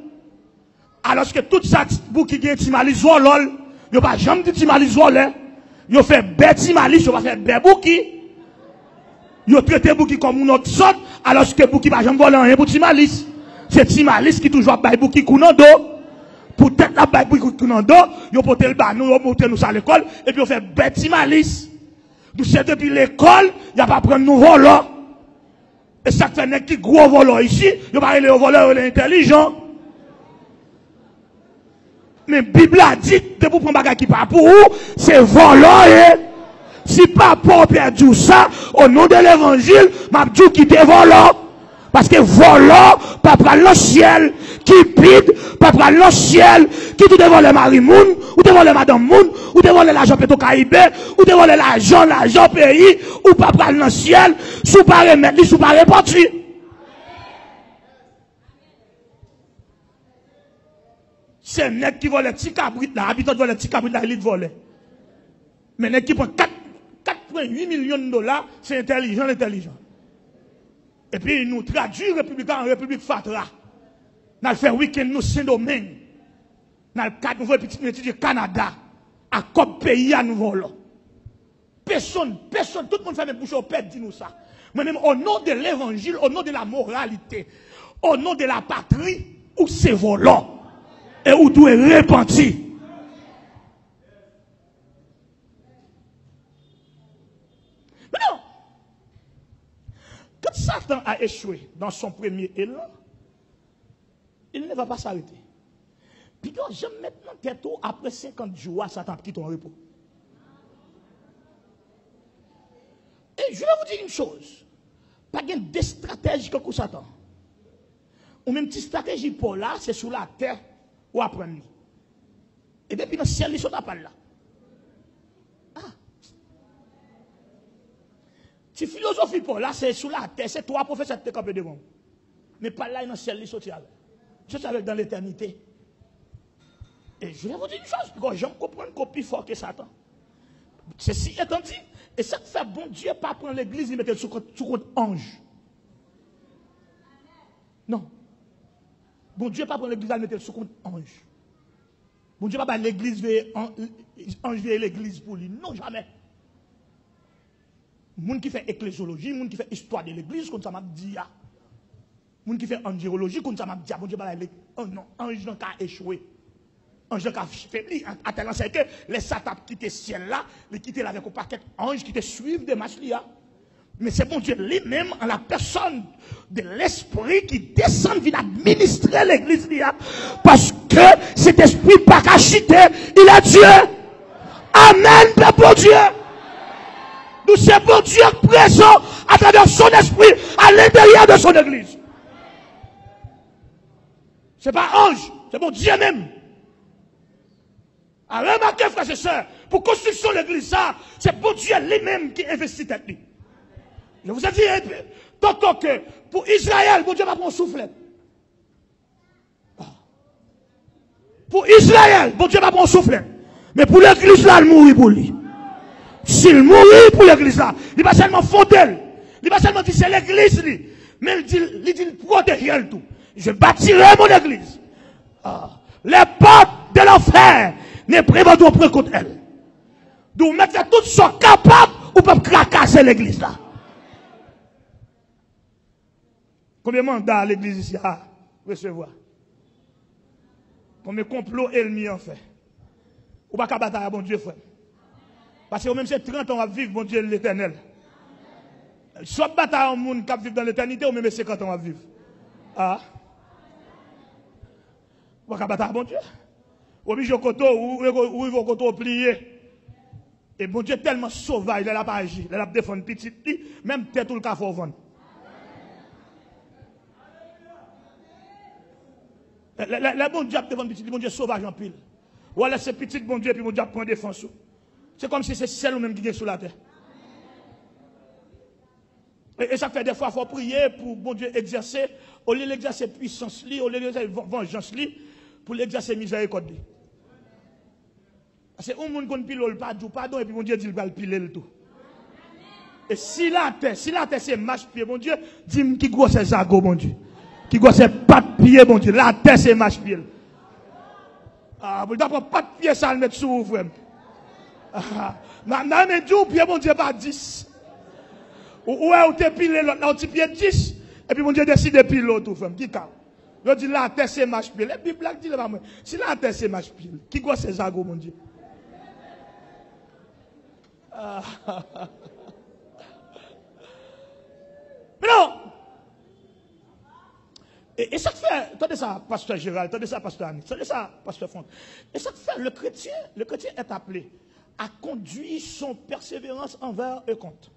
S2: Alors que tout ça, Bouki qui est Timalis, volol, ils n'ont pas jamais dit Timalis volé. Ils ont fait bé Timalis, ils ont pas fait bé Bouki. Ils ont traité Bouki comme une autre sorte, alors que Bouki n'a jamais volé rien pour Timalis. C'est Timalis qui toujours baille Bouki Kounando. Pour tête la baille Bouki Kounando, ils ont porté le banou, ils ont monté nous à l'école, et puis ils ont fait bé Timalis. Donc c'est depuis l'école, il n'y a pas prendre nouveau là. Et ça fait un qui gros voleur ici, il n'y a pas les voleurs intelligents. Mais la Bible a dit, de vous prendre bagage qui pas pour vous, c'est voleur. Si pas pour perdre ça, au nom de l'évangile, m'a dit qui te voleur. Parce que volant, pas prendre le ciel, qui pide, pas prendre le ciel, qui te dévole Marie Moun, ou te vole Madame Moun, ou te vole l'argent Petro-Caribé, ou te vole l'argent pays, ou pas prendre le ciel, sous pas remettre, sous pas repartir. C'est un nègre qui vole les petits cabrites là, habitant de voler les petits cabrites là, il vole. Mais nègre qui prend 4,8 millions de dollars, c'est intelligent. Et puis, nous traduit républicain en république fatra. Nous fait week-end nous Saint-Domingue. Nous voulons étudier Canada. À quel pays à nouveau là? Personne, tout le monde fait mes bouches au père, dit nous ça. Moi-même, au nom de l'évangile, au nom de la moralité, au nom de la patrie, où c'est volant. Et où tout est repenti. Mais non! Quand Satan a échoué dans son premier élan, il ne va pas s'arrêter. Puis quand je mets maintenant tête après 50 jours, Satan quitte ton repos. Et je vais vous dire une chose. Pas de stratégie comme Satan. Ou même petite stratégie pour là, c'est sur la terre ou apprendre. Et depuis dans le ciel, ils sont à là. Si philosophie pour là, c'est sur la terre, c'est trois professeurs qui te campent devant. Mais pas là, dans le ciel, ils sont avec. Je suis avec dans l'éternité. Et je vais vous dire une chose, parce que j'aime comprendre qu'on est plus fort que Satan. Ceci étant dit, et ça fait bon Dieu pas prendre l'église et mettre sous compte ange. Non. Bon Dieu pas prendre l'église et mettre sous compte ange. Bon Dieu pas prendre l'église ange vers l'église pour lui. Non, jamais. Moun qui fait ecclésiologie, moun qui fait histoire de l'église, comme ça m'a dit. Moun qui fait angérologie, comme ça m'a dit. Bon Dieu pas l'église. Oh non, ange n'a qu'à échouer. Ange n'a qu'à faiblir. À tel enseigne que les satans quittent le ciel là, les quittent avec un paquet d'anges qui te suivent de Maslia. Mais c'est bon Dieu lui-même, en la personne de l'esprit qui descend, vient administrer l'église là. Parce que cet esprit pas cacheté, il est Dieu. Amen, peuple Dieu. Nous c'est bon Dieu présent à travers son esprit à l'intérieur de son église. Ce n'est pas ange, c'est bon Dieu même. Alors remarquez, frères et sœurs, pour construction de l'église, ça, c'est bon Dieu lui-même qui investit tête. Je vous ai dit, tant que pour Israël, bon Dieu va prendre souffle. Pour Israël, bon Dieu va prendre souffle. Mais pour l'église là, il mourit pour lui. S'il mourit pour l'église là, il va seulement fondel. Il va seulement dire c'est l'église, mais il dit protéger le tout. Je bâtirai mon église. Les portes de l'enfer ne prévaudront contre elle. Donc, mettre tout ce capable ou peut cracasser l'église là. Combien de mandats l'église ici a recevoir? Combien de complots ennemis en fait? Ou pas qu'à bataille à bon Dieu, frère? Parce que même c'est 30 ans à vivre, bon Dieu, l'éternel. Soit bataille en monde qui vivre dans l'éternité, ou même 50 ans à vivre. Ah? Ou pas qu'à bataille à bon Dieu? Ou bien au côté, ou au côté plié. Et bon Dieu tellement sauvage, il a pas agi, il a défendu petit, même tête tout le cas faut vendre. Le bon Dieu a défendu petit, bon Dieu sauvage en pile. Ou alors c'est petit bon Dieu, puis bon Dieu prend défense. C'est comme si c'est celle ou même qui est sur la terre. Et ça fait des fois, il faut prier pour bon Dieu exercer, au lieu d'exercer puissance, au lieu d'exercer vengeance, pour l'exercer miséricorde. C'est un monde qui pile le pardon, et puis bon Dieu dit qu'il va le piler le tout. Et si la terre c'est marche-pied, bon Dieu, dis-moi qui gosse c'est zago, bon Dieu. Qui gosse c'est pas de pied, bon Dieu. La terre c'est marche-pied. Ah, vous n'avez pas de pied, ça le mettre sur vous, frère. Non, mais Dieu, pied, bon Dieu, pas 10. Ou te pile l'autre pied 10, et puis mon Dieu décide de piler l'autre, frère. Qui calme? Je dis la terre c'est marche-pied. La Bible dit là, si la terre c'est marche-pied, qui gosse c'est zago, mon Dieu. Mais non! Et ça fait, attendez ça, pasteur Gérald, attendez ça, pasteur Annie, attendez ça, pasteur Font. Et ça fait, le chrétien est appelé à conduire son persévérance envers eux compte.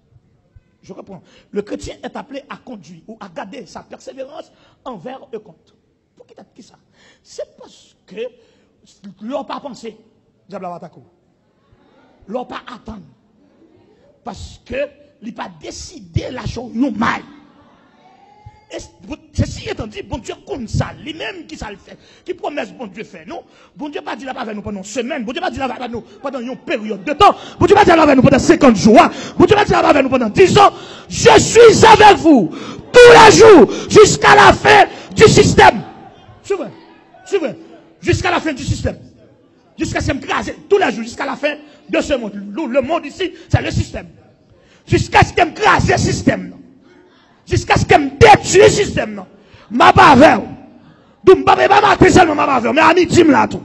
S2: Je reprends. Le chrétien est appelé à conduire ou à garder sa persévérance envers eux compte. Pour qui ça? C'est parce que l'on pas pensé, diable va t'accourir. L'on pas attendre. Parce que il pas décidé la chose nous mal. Ceci étant dit, bon Dieu compte ça, lui-même qui ça le fait, qui promesse bon Dieu fait, non? Bon Dieu pas dit là avec nous pendant une semaine, bon Dieu pas dit là avec nous pendant une période de temps, bon Dieu pas dit là avec nous pendant 50 jours, bon Dieu pas dit là avec nous pendant 10 ans, je suis avec vous tous les jours jusqu'à la fin du système. C'est vrai, jusqu'à la fin du système. Jusqu'à ce que crase tous les jours, jusqu'à la fin de ce monde. Le monde ici, c'est le système. Jusqu'à ce que me crase le système. Jusqu'à ce que me détruise le système. Ma baveur. Donc, je ne vais pas seulement ma baveur, mais à midi, là tout.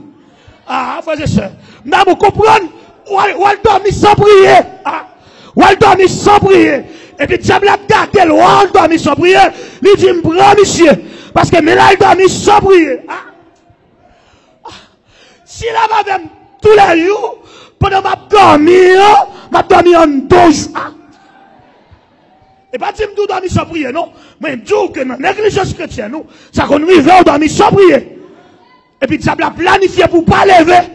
S2: Ah, frères et sœurs. Vous comprenez? Ou elle dormit sans prier. Ou elle dormit sans prier. Et puis, diable a gâté le ou elle dormit sans prier. Il dit, me prends, monsieur. Parce que, mais là, elle dormit sans prier. Si là, va même tous les jours, pendant que je dormi en 2 jours. Et pas dire que je dormi sans prier, non. Mais je dis que dans la négligence chrétienne, nous, ça qu'on arrive à dormir sans prier. Et puis, ça a planifié pour ne pas lever.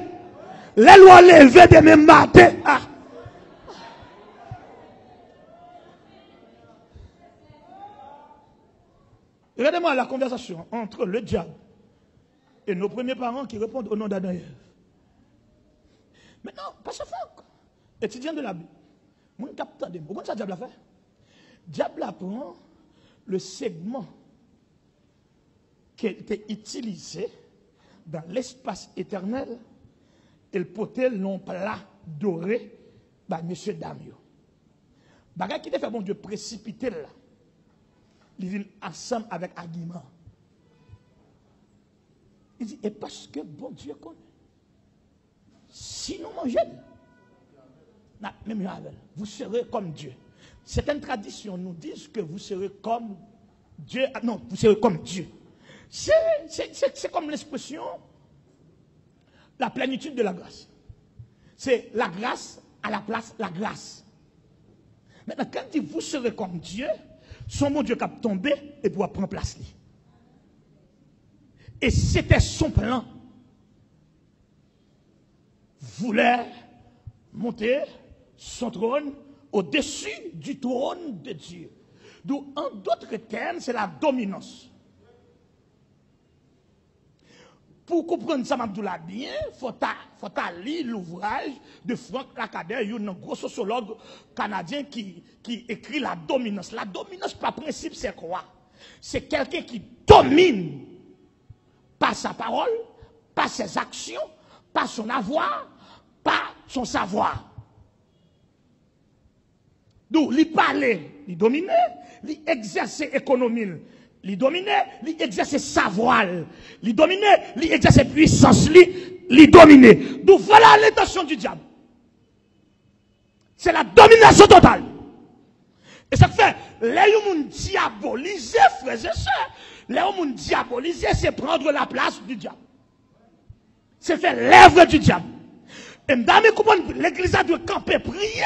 S2: Les lois lever de même matin. Regardez-moi la conversation entre le diable et nos premiers parents qui répondent au nom d'Adam et Ève. Maintenant, Pasteur Franck, étudiant de la Bible, mon capteur de mots, comment ça diable a fait? Diable apprend le segment qui était utilisé dans l'espace éternel et le poté l'on plat doré par M. Damio. Bagay qui te fait bon Dieu précipiter là. Il vient ensemble avec argument. Il dit, et parce que bon Dieu connaît. Si nous mangeons, même vous serez comme Dieu. Certaines traditions nous disent que vous serez comme Dieu. Non, vous serez comme Dieu. C'est comme l'expression, la plénitude de la grâce. C'est la grâce à la place la grâce. Maintenant, quand il dit vous serez comme Dieu, son bon Dieu qui a tombé et pour prendre place. Et c'était son plan. Voulait monter son trône au-dessus du trône de Dieu. Donc, en d'autres termes, c'est la dominance. Pour comprendre ça, Mabdoula bien, il faut lire l'ouvrage de Frank Lacader, un gros sociologue canadien qui écrit la dominance. La dominance, par principe, c'est quoi? C'est quelqu'un qui domine par sa parole, par ses actions, par son avoir, par son savoir. Donc, il parlait, il dominait, il exerçait l'économie il domine, il exerce sa voile, il domine, il exerce puissance, il domine. Donc voilà l'intention du diable. C'est la domination totale. Et ça fait, les gens diabolisés, frères et sœurs, les gens diabolisés, c'est prendre la place du diable. C'est faire l'œuvre du diable. Et madame, l'église doit camper, prier.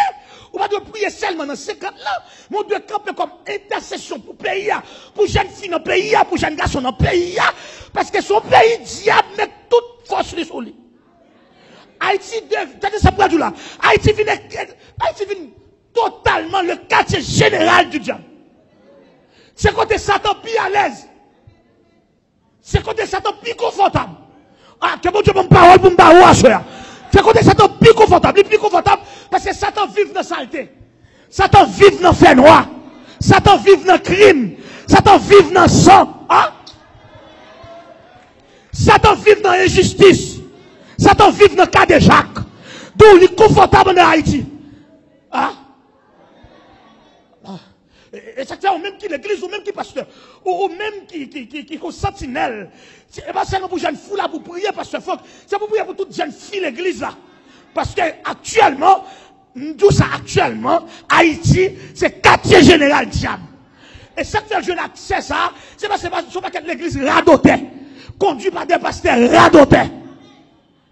S2: On va prier seulement dans 50 là. On doit camper comme intercession pour le pays, pour jeunes filles dans le pays, pour jeunes garçons dans le pays. Parce que son pays, diable, met toute force sur lui. Haïti, ça prend du là. Haïti vient totalement le quartier général du diable. C'est côté Satan plus à l'aise. C'est côté Satan plus confortable. Ah, que bon Dieu mon parole pour me barrer. C'est côté Satan plus confortable parce que Satan vit dans la saleté. Satan vit dans le fait noir. Satan vit dans le crime. Satan vit dans le sang. Hein? Satan vit dans l'injustice. Satan vit dans le cas de Jacques. D'où il est confortable dans Haïti. Hein? Et ça fait ou même qui l'église, ou même qui pasteur, ou même qui sentinelle. C'est pas seulement pour jeunes fous là pour prier, pasteur Fock. C'est pour prier pour toutes jeunes filles l'église là. Parce que actuellement, d'où ça actuellement, Haïti, c'est quartier général diable. Et chaque fois que je l'accès ça, c'est parce que l'église radotée, conduit par des pasteurs radotés.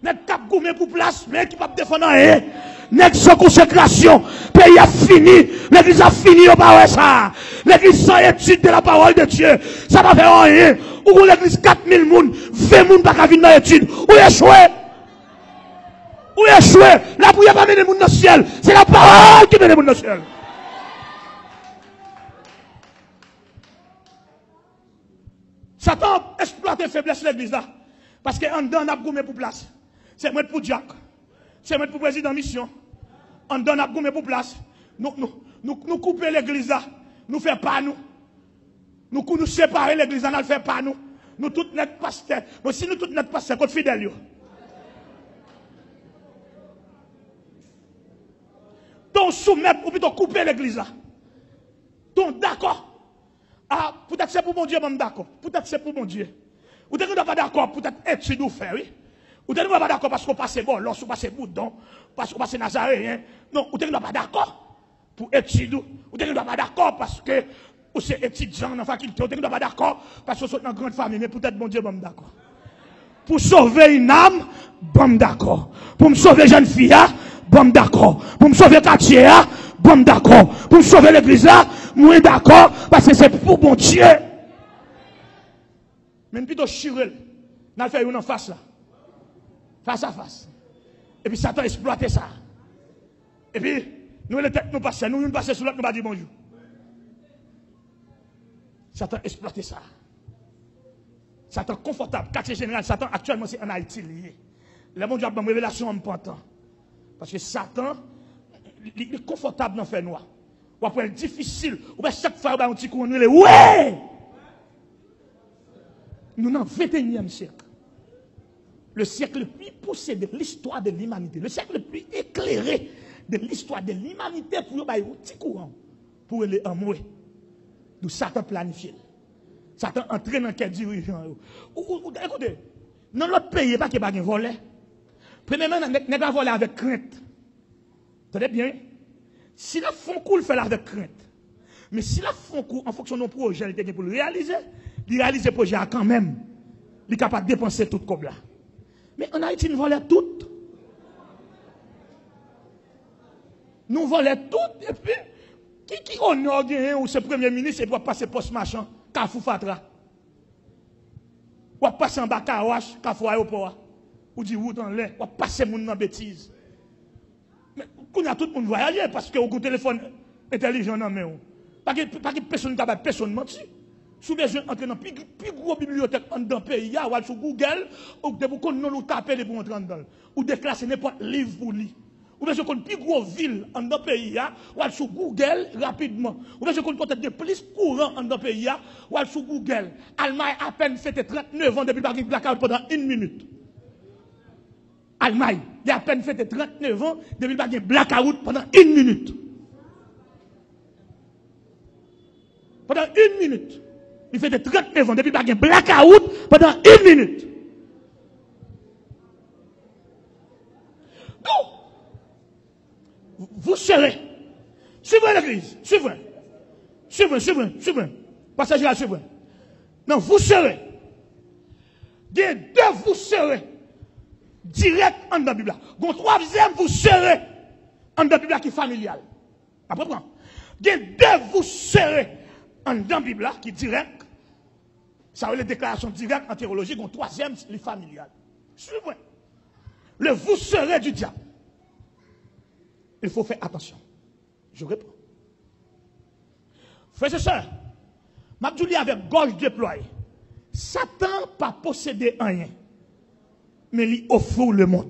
S2: Net cap gourmet pour place, mais qui va défendre rien. Net sans consécration, pays a fini, l'église a fini au bas ça. L'église sans étude de la parole de Dieu, ça va faire rien. Ou l'église 4000 moun, 20 moun pas qu'à venir dans l'étude, ou échoué. Ou échoué, la prière pas mener moun dans le ciel, c'est la parole qui mène moun dans le ciel. Satan exploite les faiblesses de l'église là, parce qu'en dedans on a gourmet pour place. C'est moi pour Jack. C'est moi pour président mission. On donne à gourmet pour place. Nous couper l'église là. Nous faisons pas nous. Nous séparer l'église là, nous ne faisons pas nous. Nous tous notre pasteur. Mais si nous tous notre pasteur, contre fidèle. Donc soumettre ou plutôt couper l'église là. Donc d'accord. Ah, peut-être c'est pour mon Dieu, même d'accord. Peut-être c'est pour mon Dieu. Ou peut-être pas d'accord, peut-être étude ou faire, oui. Ou t'es pas d'accord parce qu'on passe bon, lorsqu'on passe boudon, parce qu'on passe nazaréen. Non, ou t'es pas d'accord pour étudier. Ou t'es pas d'accord parce que ou c'est étudiant dans la faculté. Ou t'es pas d'accord parce que vous êtes dans une grande famille. Mais peut-être mon Dieu, bon d'accord. Pour sauver une âme, bon d'accord. Pour me sauver jeune fille, bon d'accord. Pour me sauver quartier, bon d'accord. Pour me sauver l'église, moi d'accord parce que c'est pour mon Dieu. Mais plutôt chirel, n'a fait une en face là. Face à face. Et puis Satan exploite ça. Et puis, nous les têtes nous passons, nous passons sur l'autre, nous pas dire bonjour. Satan exploite ça. Satan confortable, quartier général, Satan actuellement c'est en Haïti lié. Le monde a une révélation en pantant. Parce que Satan, il est confortable dans le fait noir. Ou après, difficile. Ou bien chaque fois, on dit qu'on est ouais! Nous dans le 21e siècle. Le siècle le plus poussé de l'histoire de l'humanité, le siècle le plus éclairé de l'histoire de l'humanité pour un petit courant, pour aller en mourir. D'où Satan planifié. Satan entraîne dans quel dirigeant. Écoutez, dans l'autre pays, il n'y a pas qu'il y ait volé. Premièrement, il n'y a pas volé avec crainte. Tenez bien. Si la fond cool fait avec crainte, mais si la fond cool en fonction de nos projets, il pour le réaliser, le projet quand même. Il est capable de dépenser tout comme là. Mais en Haïti, nous volons tout. Nous volons tout. Et puis, qui honore ou ce premier ministre et doit passer poste machin, Kafou Fatra. Ou passer en bas Kawash, Kafou aéroport. Ou dit route en l'air, ou passer moun dans bêtise. Mais qu'on a tout le monde voyager parce que au téléphone intelligent non mais pas que personne capable personne mentir. Si vous besoin d'entrer dans la plus grosse bibliothèque dans le pays, ou sur Google, ou vous connaissez nous taper pour entrer dedans. Ou déclasser n'importe livre pour lire. Ou besoin de plus grosse ville dans le pays, ou sur Google rapidement. Ou besoin de peut-être plus courant dans le pays, ou sur Google. Allemagne a peine fait 39 ans depuis le blackout pendant 1 minute. Allemagne, il a à peine fait 39 ans depuis le blackout pendant 1 minute. Pendant 1 minute. il fait 39 ans, depuis qu'il y a un blackout pendant 1 minute. Donc, vous serez. Suivez l'église. Suivez. Passagers à suivre. Non, vous serez. Des deux, vous serez. Direct en dans la Bible. Bon, troisième, vous serez en dans la Bible qui est familial. Après, des deux, vous serez en dans la Bible qui est direct. Ça veut les déclarations directes en théologie. Bon, troisième, les familial. Suivez. Le vous serez du diable. Il faut faire attention. Je réponds. Frères et sœurs, Mabdouli avec gorge déployée. Satan pas possédé rien, mais il offre le monde.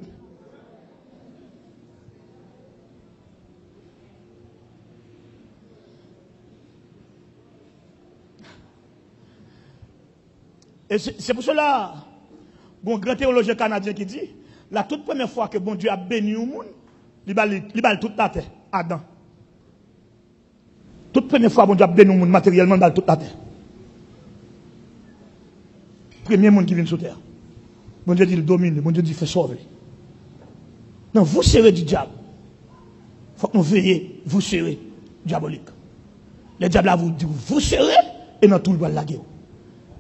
S2: Et c'est pour cela, bon grand théologien canadien qui dit, la toute première fois que bon Dieu a béni le monde, il va toute la terre, Adam. Toute première fois, bon Dieu a béni le monde matériellement, il va toute la terre. Premier monde qui vient sur terre. Bon Dieu dit, il domine, bon Dieu dit, il fait sauver. Non, vous serez du diable. Il faut que nous veillions, vous serez diabolique. Le diable a vous dit, vous serez, et dans tout le bois de la guerre.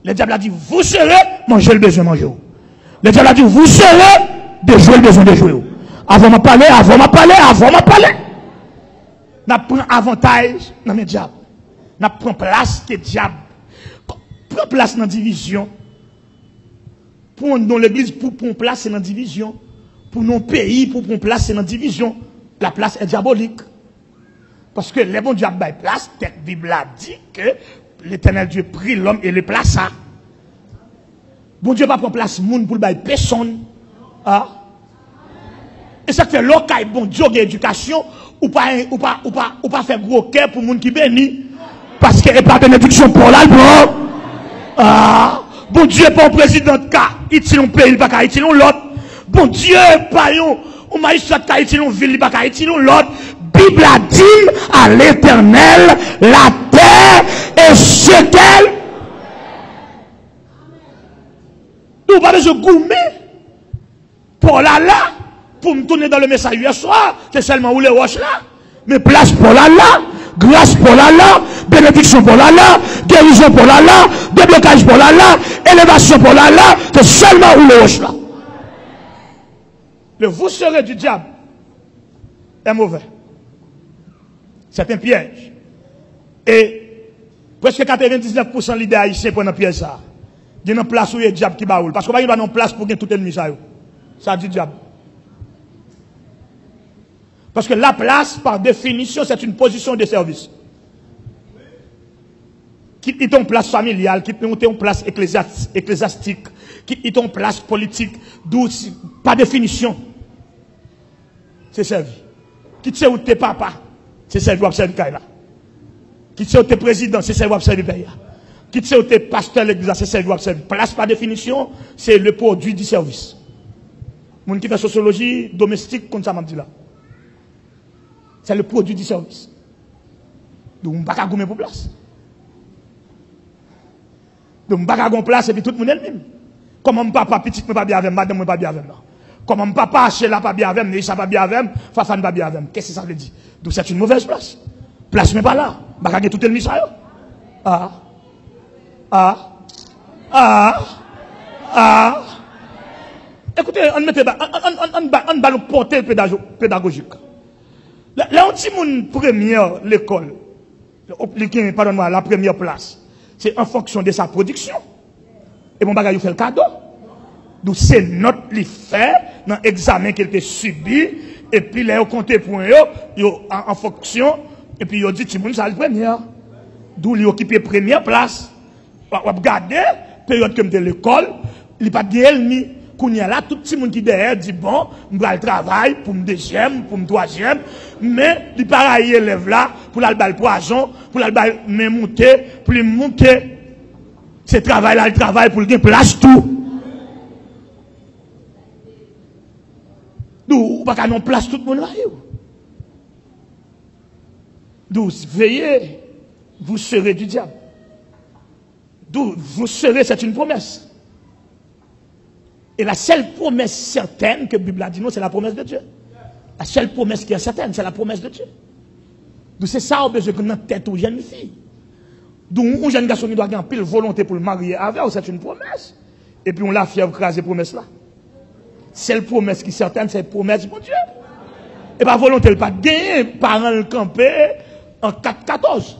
S2: Le diable a dit, vous serez, mangez le besoin, mangez. Le diable a dit, vous serez, de jouer le besoin de jouer. Avant de parler. N'a pris avantage dans mes diables. N'a pris place que diable. Prends place dans la division. Pour dans l'église, pour prendre place, c'est dans la division. Pour nos pays, pour prendre place, c'est dans la division. La place est diabolique. Parce que les bons diables baillent place, la Bible a dit que l'éternel Dieu prit l'homme et le plaça. Bon Dieu va prendre place monde pour le bailler personne. Ah. Et ça fait local, bon Dieu, éducation, ou pas faire gros cœur pour monde qui bénit. Parce qu'il n'y a pas de bénédiction pour l'album. Ah. Bon Dieu, pas un président de cas, il tient un pays, il pas il tient l'autre. Bon Dieu, pas un magistrat de cas, il tient une ville, il pas il tient l'autre. Bible a dit à l'Éternel, la terre et ce qu'elle. Nous pas besoin de gourmet pour là, pour me tourner dans le message hier soir, c'est seulement où les roches là. Mais place pour là, grâce pour là, bénédiction pour là, guérison pour là, déblocage pour là, élévation pour là, c'est seulement où les roches là. Le vous serez du diable est mauvais. C'est un piège. Et presque 99% des haïtiens prennent un piège ça. Il y a une place où il y a un diable qui baoule. Parce qu'on va y avoir une place pour gagner tout ennemi ça. Ça dit diable. Parce que la place, par définition, c'est une position de service. Quitte une place familiale, quitte une place ecclésiastique, quitte une place politique, d'où, par définition, c'est servi. Quitte où t'es papa, c'est servi à servir là. Quitte où t'es président, c'est servi à servir pays. Quitte où t'es pasteur l'église, c'est servi à servir. Place, par définition, c'est le produit du service. Mon qui fait sociologie domestique, comme ça m'a dit là. C'est le produit du service. Donc, on ne peut pas gommer pour place. Donc, on ne peut pas gommer place et puis tout le monde est le même. Comme mon papa petit, ne pas bien avec madame, ne pas bien avec moi. Comme mon papa, chez là, pas bien avec moi, ça pas bien avec moi, Fafan pas bien avec moi. Qu'est-ce que ça veut dire? Donc, c'est une mauvaise place. Place, mais pas là. On ne peut pas gagner tout le monde. Écoutez, on met un ballon porté pédagogique. Là, on dit mon première l'école, pardonne-moi, la première place, c'est en fonction de sa production. Et mon bagage, il fait le cadeau. Donc, c'est notre li fait dans l'examen qu'il a subi, et puis là, on compte pour eux, en fonction, et puis il dit, Timoun, ça le premier. D'où il occupe la première place. On va regarder, période comme de l'école, il n'y a pas de ennemi. Quand il y a là, tout le monde qui est derrière dit, bon, je vais travailler pour me deuxième, pour me troisième, mais il pareil élève là, pour la balle poison, pour la balle monter, pour le monter. Ce travail là, il travaille pour le place tout. D'où, on va pas place tout le monde là. D'où, veillez, vous serez du diable. D'où vous serez, c'est une promesse. Et la seule promesse certaine que la Bible a dit, non, c'est la promesse de Dieu. La seule promesse qui est certaine, c'est la promesse de Dieu. Donc c'est ça, on a besoin de notre tête aux jeunes filles. Donc un jeune garçon qui doit avoir pile volonté pour le marier avec, c'est une promesse. Et puis on l'a fait écraser la promesse là. C'est la promesse qui est certaine, c'est la promesse de Dieu. Et pas volonté, pas gagner, parents le camper en 4-14.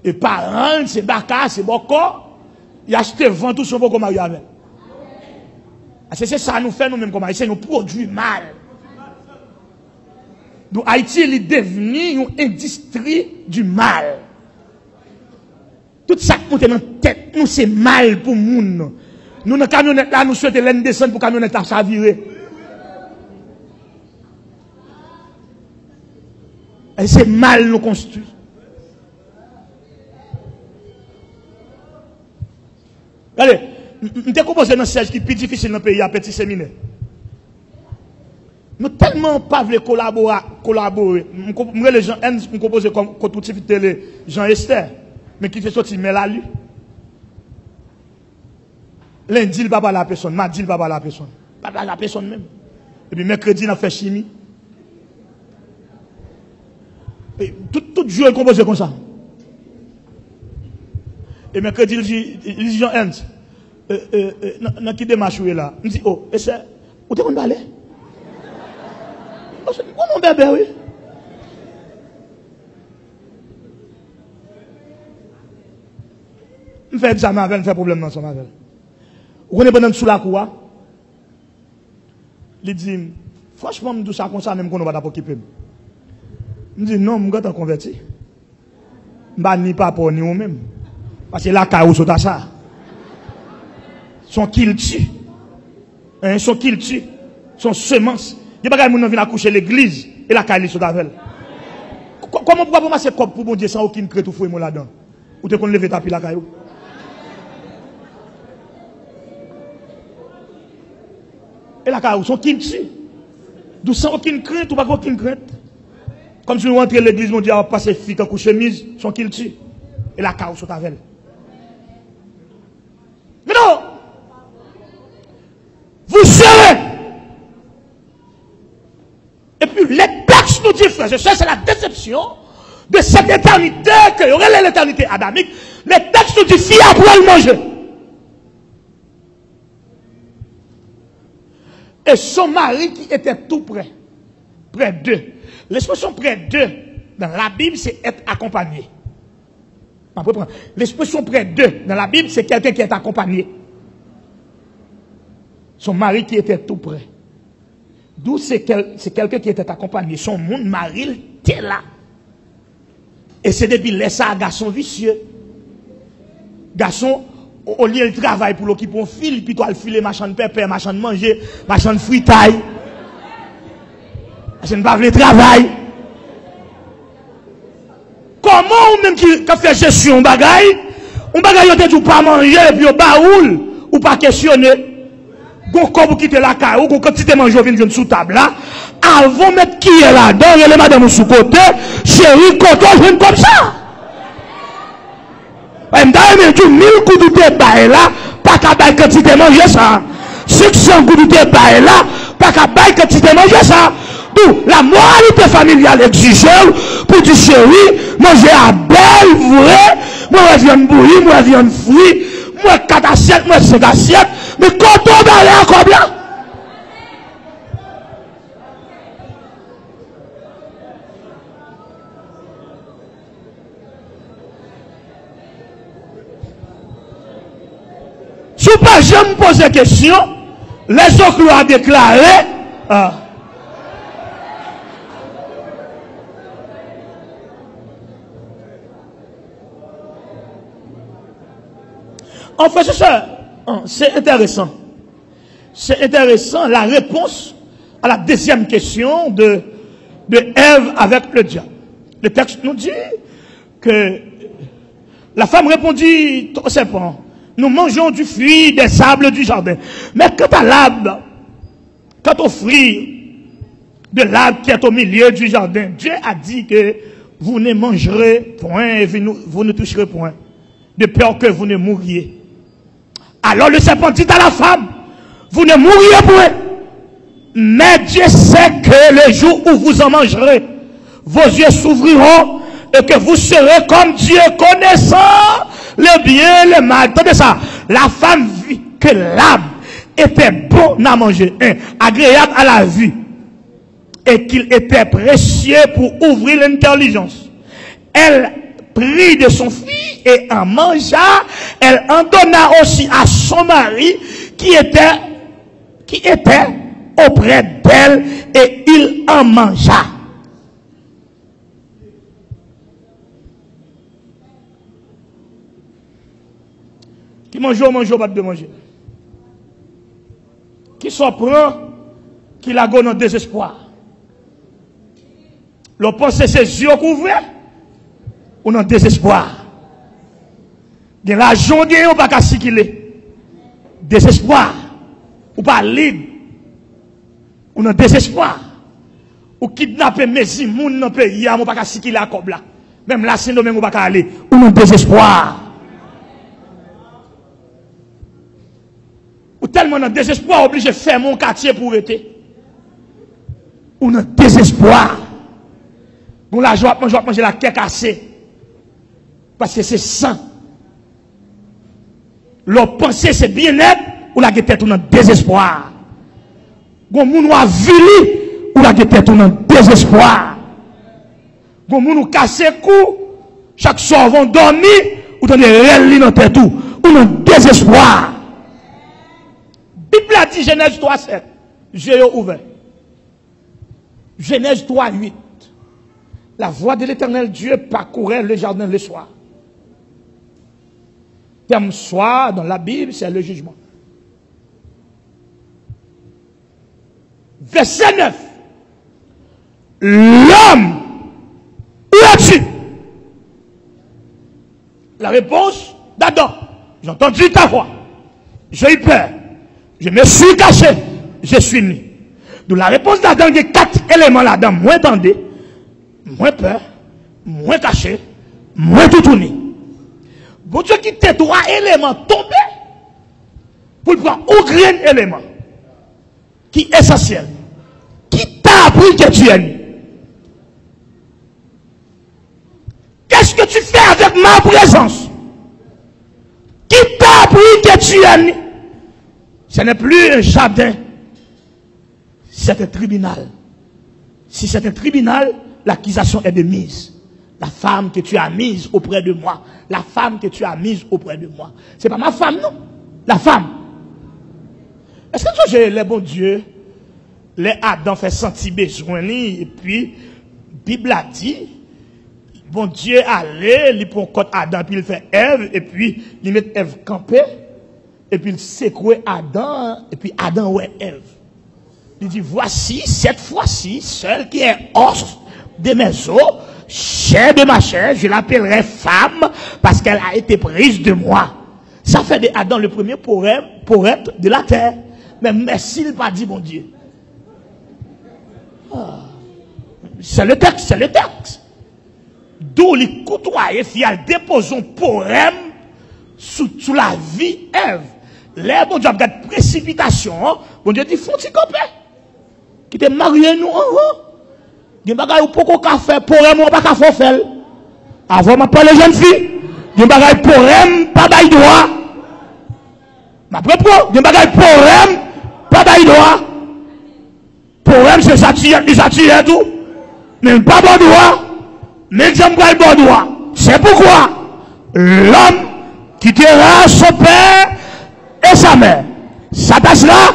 S2: Et parents, c'est Baka, c'est Boko, il a acheté 20 tout son beau comme marié avec. C'est ça nous fait nous-mêmes comme Haïtiens, nous produisons mal. Donc Haïti est devenu une industrie du mal. Tout ça qui monte dans la tête, nous c'est mal pour nous. Nous, dans la camionnette là, nous souhaitons l'en descendre pour la camionnette à chavirer. Et c'est mal nous construit. Allez, je t'ai composé dans siège qui est plus difficile dans le pays, à petit séminaire. Nous tellement pas voulu collaborer. Les gens nous composé comme tout télé Jean Esther, mais qui fait sortir mais la lui. Lundi il va pas la personne, mardi il va pas la personne, pas la personne même. Et puis mercredi il a fait chimie. Et tout jour il composé comme ça. Et mercredi il dit Jean Ernst, dans qui démarche là? Il dit oh, et c'est où t'es qu'on parler? Mon bébé, oui. Je fais examen avec, je fais problème dans son avec. Vous connaissez pendant sous la cour? Il dit, franchement, je dis ça comme ça, même qu'on ne va pas occuper. Je dis, non, je suis converti. Je ne suis pas pour ni vous-même. Parce que la caille, c'est ça. Son qu'il tue. Son qu'il tue. Son semence. Il n'y a pas de gens qui viennent accoucher l'église et la caille sur la. Comment vous pouvez passer comme pour bon Dieu sans aucune crête ou fouille là-dedans? Ou te qu'on lève tapis la caille? Et la caille, son qu'il tue. D'où sans aucune crainte ou pas aucune crainte. Comme si nous rentrons à l'église, on dit, on va passer fille en chemise, son qu'il tue. Et la caille sur la. Mais non! Vous serez! Et puis les textes nous disent, frères et sœurs, c'est la déception de cette éternité que aurait l'éternité adamique. Les textes nous disent, fille après le manger. Et son mari qui était tout près d'eux. L'expression près d'eux, dans la Bible, c'est être accompagné. L'expression près d'eux, dans la Bible, c'est quelqu'un qui est accompagné. Son mari qui était tout près. D'où c'est quelqu'un qui était accompagné. Son monde, mari, était là. Et c'est depuis là, ça, garçon vicieux. Garçon, au lieu de travail pour l'occuper un fil, puis toi, le filet, machin de pépère, machin de manger, machin de fritaille. Je ne pas le travail. Comment ou même qui fait gestion, on bagaille, on ne pas manger, puis au baoul, ou pas questionner. Quand vous quittez la caille, ou quand tu manges, vous sous table là, avant de mettre qui est là-dedans, il y a les madames sous côté, chérie, quand on vient comme ça. M'd'a dit 1000 coups de thé là, pas qu'à bailler quantité manger ça. 600 coups de thé là, pas qu'à bailler quantité manger ça. D'où la moralité familiale exige pour dire chérie, manger à belle, vrai, moi viande bouillie, moi viande fruit, moi 4 assiettes, moi 5 assiettes, mais quand on va aller à combien? Si pas je me pose la question, les autres l'ont déclaré. En fait, c'est intéressant. C'est intéressant la réponse à la deuxième question de Ève avec le diable. Le texte nous dit que la femme répondit au serpent, nous mangeons du fruit des arbres du jardin. Mais quant à l'arbre, quant au fruit de l'arbre qui est au milieu du jardin, Dieu a dit que vous ne mangerez point et vous ne toucherez point. de peur que vous ne mouriez. Alors le serpent dit à la femme, vous ne mourriez point. Mais Dieu sait que le jour où vous en mangerez, vos yeux s'ouvriront et que vous serez comme Dieu, connaissant le bien et le mal. Attendez ça. La femme vit que l'arbre était bon à manger, agréable à la vue, et qu'il était précieux pour ouvrir l'intelligence. Elle prit de son fils et en mangea. Elle en donna aussi à son mari qui était auprès d'elle, et il en mangea. Qui mange, pas de manger. Qui s'en prend, qui la gonne en désespoir. L'on pense ses yeux couverts, ou en désespoir. De l'argent, on pas qu'à circuler. Désespoir. Ou pas libre. Ou en désespoir. Ou kidnapper mes imouns dans le pays, on pas qu'à circuler à Kobla. Même là, c'est nous même pas qu'à aller. Ou en désespoir. Ou tellement en désespoir, obligé de faire mon quartier pour être. Ou en désespoir. Bon, là, je vais manger la queue cassée. Parce que c'est sang. Leur pensée, c'est bien-être, ou la tête ou en désespoir. Bon, moun a vili, ou la tête ou en désespoir. Bon, moun a cassé cou, chaque soir, vont dormir, ou t'en est dans tête ou en désespoir. Bible a dit Genèse 3:7. J'ai ouvert. Genèse 3:8. La voix de l'Éternel Dieu parcourait le jardin le soir. Terme soir dans la Bible, c'est le jugement. Verset 9. L'homme, où es-tu? La réponse d'Adam. J'ai entendu ta voix. J'ai eu peur. Je me suis caché. Je suis nu. Donc la réponse d'Adam, il y a 4 éléments là-dedans. Moins attendez, moins peur, moins caché, moins tout tourné. Bon Dieu qui t'a 3 éléments tombés pour prendre aucun élément qui est essentiel. Qui t'a appris que tu es nu? Qu'est-ce que tu fais avec ma présence? Qui t'a appris que tu es nu? Ce n'est plus un jardin, c'est un tribunal. Si c'est un tribunal, l'accusation est de mise. La femme que tu as mise auprès de moi, la femme que tu as mise auprès de moi. C'est pas ma femme, non? La femme. Est-ce que tu as les bons dieux, les Adam fait sentir besoin, et puis, Bible a dit, bon Dieu allait, il prend côté Adam, puis il fait Ève, et puis, il met Ève campée, et puis il secouait Adam, et puis Adam ouais Ève. Il dit, voici, cette fois-ci, celle qui est os de mes os, chair de ma chair, je l'appellerai femme, parce qu'elle a été prise de moi. Ça fait de Adam le premier poète de la terre. Mais merci, il n'a pas dit, mon Dieu. Ah. C'est le texte, c'est le texte. D'où les côtoyer, fial, déposons poème sous la vie Ève. Là, bon Dieu, regarde précipitation, bon Dieu dit, faut-il camper? Qui te marié nous, il y a des choses pour qu'on fait, pour moi, pas qu'à faire. Avant, ma pas les jeunes filles, il y a des choses pour pas d'ail droit. Ma propre, il y a des choses pour pas d'ail droit. Pour c'est satire, il satire tout. Mais pas bon droit, mais j'aime pas le bon droit. C'est pourquoi l'homme quittera son père et sa mère, s'attachera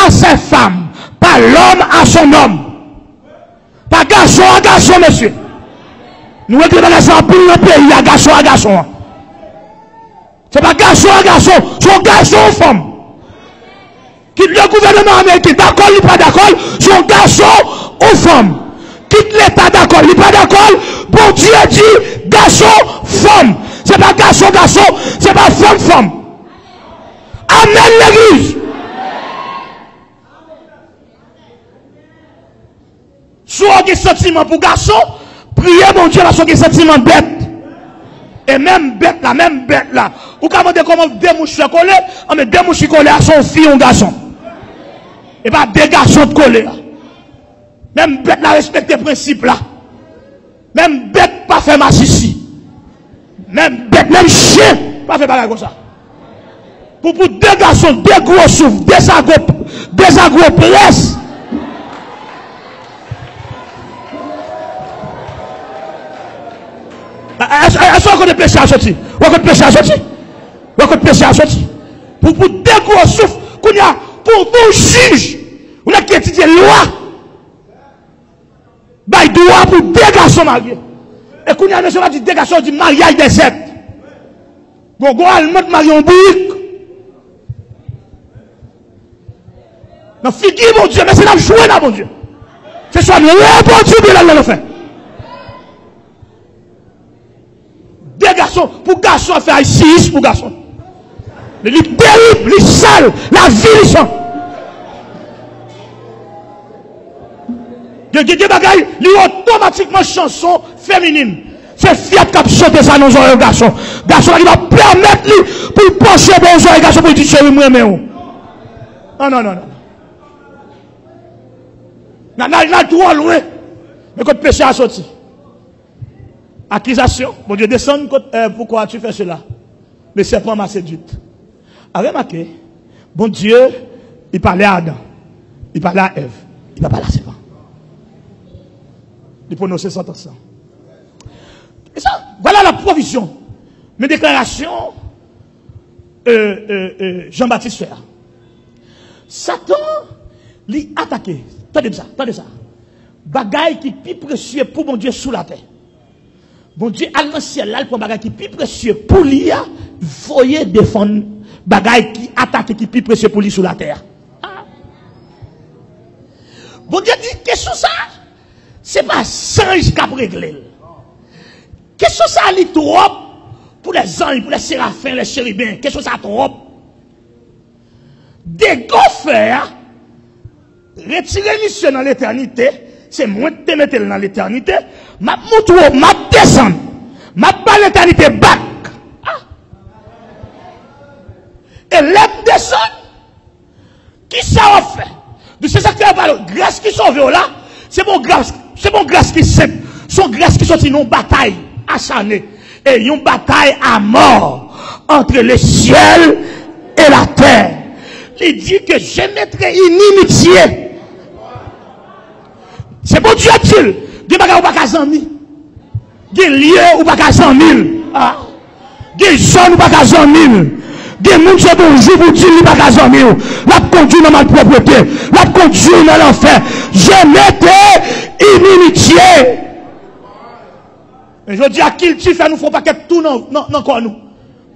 S2: à ses femmes, pas l'homme à son homme. Pas garçon à garçon, monsieur. Nous réclamons ça en pile dans le pays, à garçon à garçon. C'est pas garçon à garçon, c'est garçon aux femmes. Quitte le gouvernement américain, d'accord, il n'est pas d'accord, c'est garçon aux femmes. Quitte l'État, d'accord, il n'est pas d'accord, bon Dieu dit garçon, femme. C'est pas garçon, garçon, c'est pas femme, femme. Amen l'église. Soit des sentiments pour garçon, priez mon Dieu, là, soit des sentiments bêtes. Et même bête là. Ou comment demander comment deux mouches se coller, mais deux mouches collées à son fille ou garçon. Et pas deux garçons de coller. Même bête là respecte les principes là. Même bête pas fait marche ici. Même bête, même chien, pas fait bagarre comme ça. Pour deux garçons, deux gros souffles, deux agro-presses. Est-ce qu'on connaît péché à sortir? On connaît péché à sortir? On connaît péché à sortir? Pour deux gros souffles, qu'on y a pour tout juge, on a qui étudie loi. Bah, il doit pour deux garçons mariés. Et qu'on y a monsieur dit deux garçons du mariage des êtres. Bon, go allemand marié en bouc. Non, figure mon Dieu, mais c'est là jouer là, mon Dieu. C'est soit le bon Dieu qui l'a fait. Deux garçons, pour garçons, faire ici, pour garçons. Les terribles, les sales, la vie, les sont. Il y a des bagailles, il y a automatiquement chanson féminine. C'est Fiat qui a chanté ça dans les garçons. Garçon qui va permettre lui pour pencher bon les garçons pour dire chérie, moi, mais où? Non. N'a trop loin. Mais quand péché a sorti. Accusation. Bon Dieu, descend, pourquoi tu fais cela? Le serpent m'a séduite. A remarqué, bon Dieu, il parlait à Adam. Il parlait à Ève. Il ne va pas à serpent. Il prononçait ça. Et ça, voilà la provision. Mes déclarations, Jean-Baptiste faire. Satan, lui attaqué. Attendez ça. Bagaille qui est plus précieux pour mon Dieu sous la terre. Bon Dieu, à l'ancien là, il prend bagaille qui est plus précieux pour lui, voyez défendre bagaille qui attaque qui est plus précieux pour lui sous la terre. Ah. Bon Dieu dit, question ça, c'est pas singe qui a réglé. Question ça, il est trop pour les anges, pour les séraphins, les chérubins. Question ça, trop. Des faire retirer mission dans l'éternité, c'est moi qui te mets dans l'éternité, ma montre, ma descendre, ma pas l'éternité back. Ah. Et l'aide descend, qui ça a fait? De ce secteur par grâce qui sauve là, c'est mon grâce qui sait, son grâce qui sortit une bataille acharnée, et une bataille à mort entre le ciel et la terre. Il dit que je mettrai inimitié. C'est bon Dieu dit-il. Des bagages ou pas qu'à 100 000. Des lieux ou pas qu'à 100 000. Des zones ou pas qu'à 100 000. Des gens qui sont bonjour pour dire ou pas qu'à 100 000. La conduit dans ma propreté. La conduit dans l'enfer. Je mettrai inimitié. Et je dis à qui tu fais, nous faut pas que tout non quoi nous.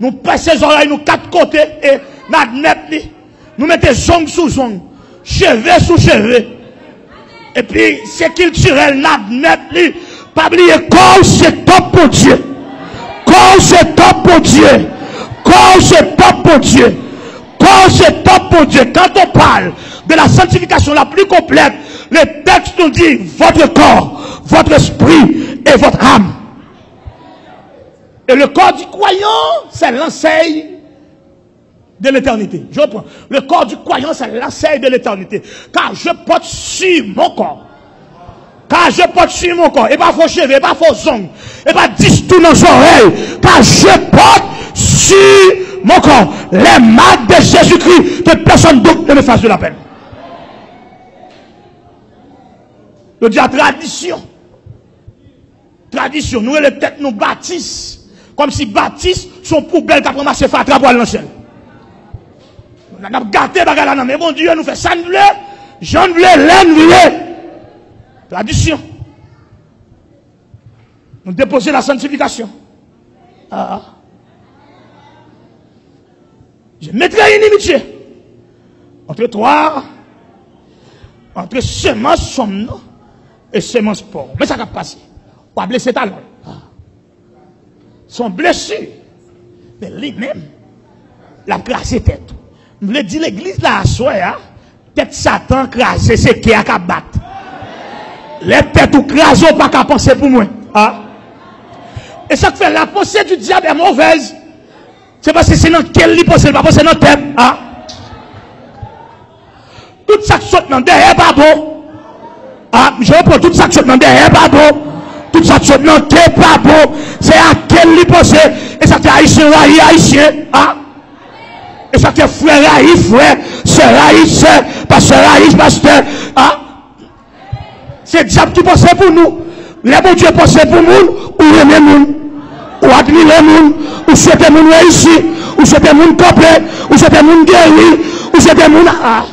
S2: Nous passons les oreilles, nous quatre côtés et n'admettons. Nous mettons zong sous zong, cheveux sous cheveux. Et puis, c'est culturel, n'admettre, pas oublier, corps c'est top pour Dieu. Corps c'est top pour Dieu. Corps c'est top pour Dieu. Corps c'est top pour Dieu. Quand on parle de la sanctification la plus complète, le texte nous dit votre corps, votre esprit et votre âme. Et le corps du croyant, c'est l'enseigne de l'éternité. Je reprends. Le corps du croyant, c'est l'enseigne de l'éternité. Car je porte sur mon corps. Car je porte sur mon corps. Et pas faux cheveux, et pas faux ongles. Et pas 10 tout dans les oreilles. Car je porte sur mon corps les marques de Jésus-Christ. Que personne d'autre ne me fasse de la peine. Je dis à tradition. Tradition. Nous, les têtes nous bâtissent. Comme si bâtissent son poubelle qui a ramassé fatra pour l'ancien. On a gâté bagala mais bon Dieu nous fait ça nous Jean voulait laine voulait tradition nous déposer la sanctification je mettrai inimitié entre toi entre semence somme et semence porc mais ça va passer on va blesser talon son blessure mais lui-même la crasé tête. Je voulais dire l'église là à soi, tête Satan crasé, c'est qui a qu'à battre. Les têtes ou crasé, pas qu'à penser pour moi. Et ça fait la pensée du diable est mauvaise. C'est parce que c'est dans quel lit pensée, pas penser dans tête. Hein? Tout ça qui saute dans derrière, pas bon. Ah, je reprends tout ça qui saute dans derrière, pas bon. Tout ça qui saute dans tête, pas bon. C'est à quel lit pensée. Et ça fait haïtien, haïtien. Hein? Et ça fait frère, frère, sœur, sœur, pasteur, pasteur. Hein? C'est le diable qui pense pour nous. Les bon Dieu pense pour nous, ou aimer nous, ou admirer nous, ou souhaiter nous réussir, ou souhaiter nous complet, ou souhaiter nous guérir, ou souhaiter nous. Ah.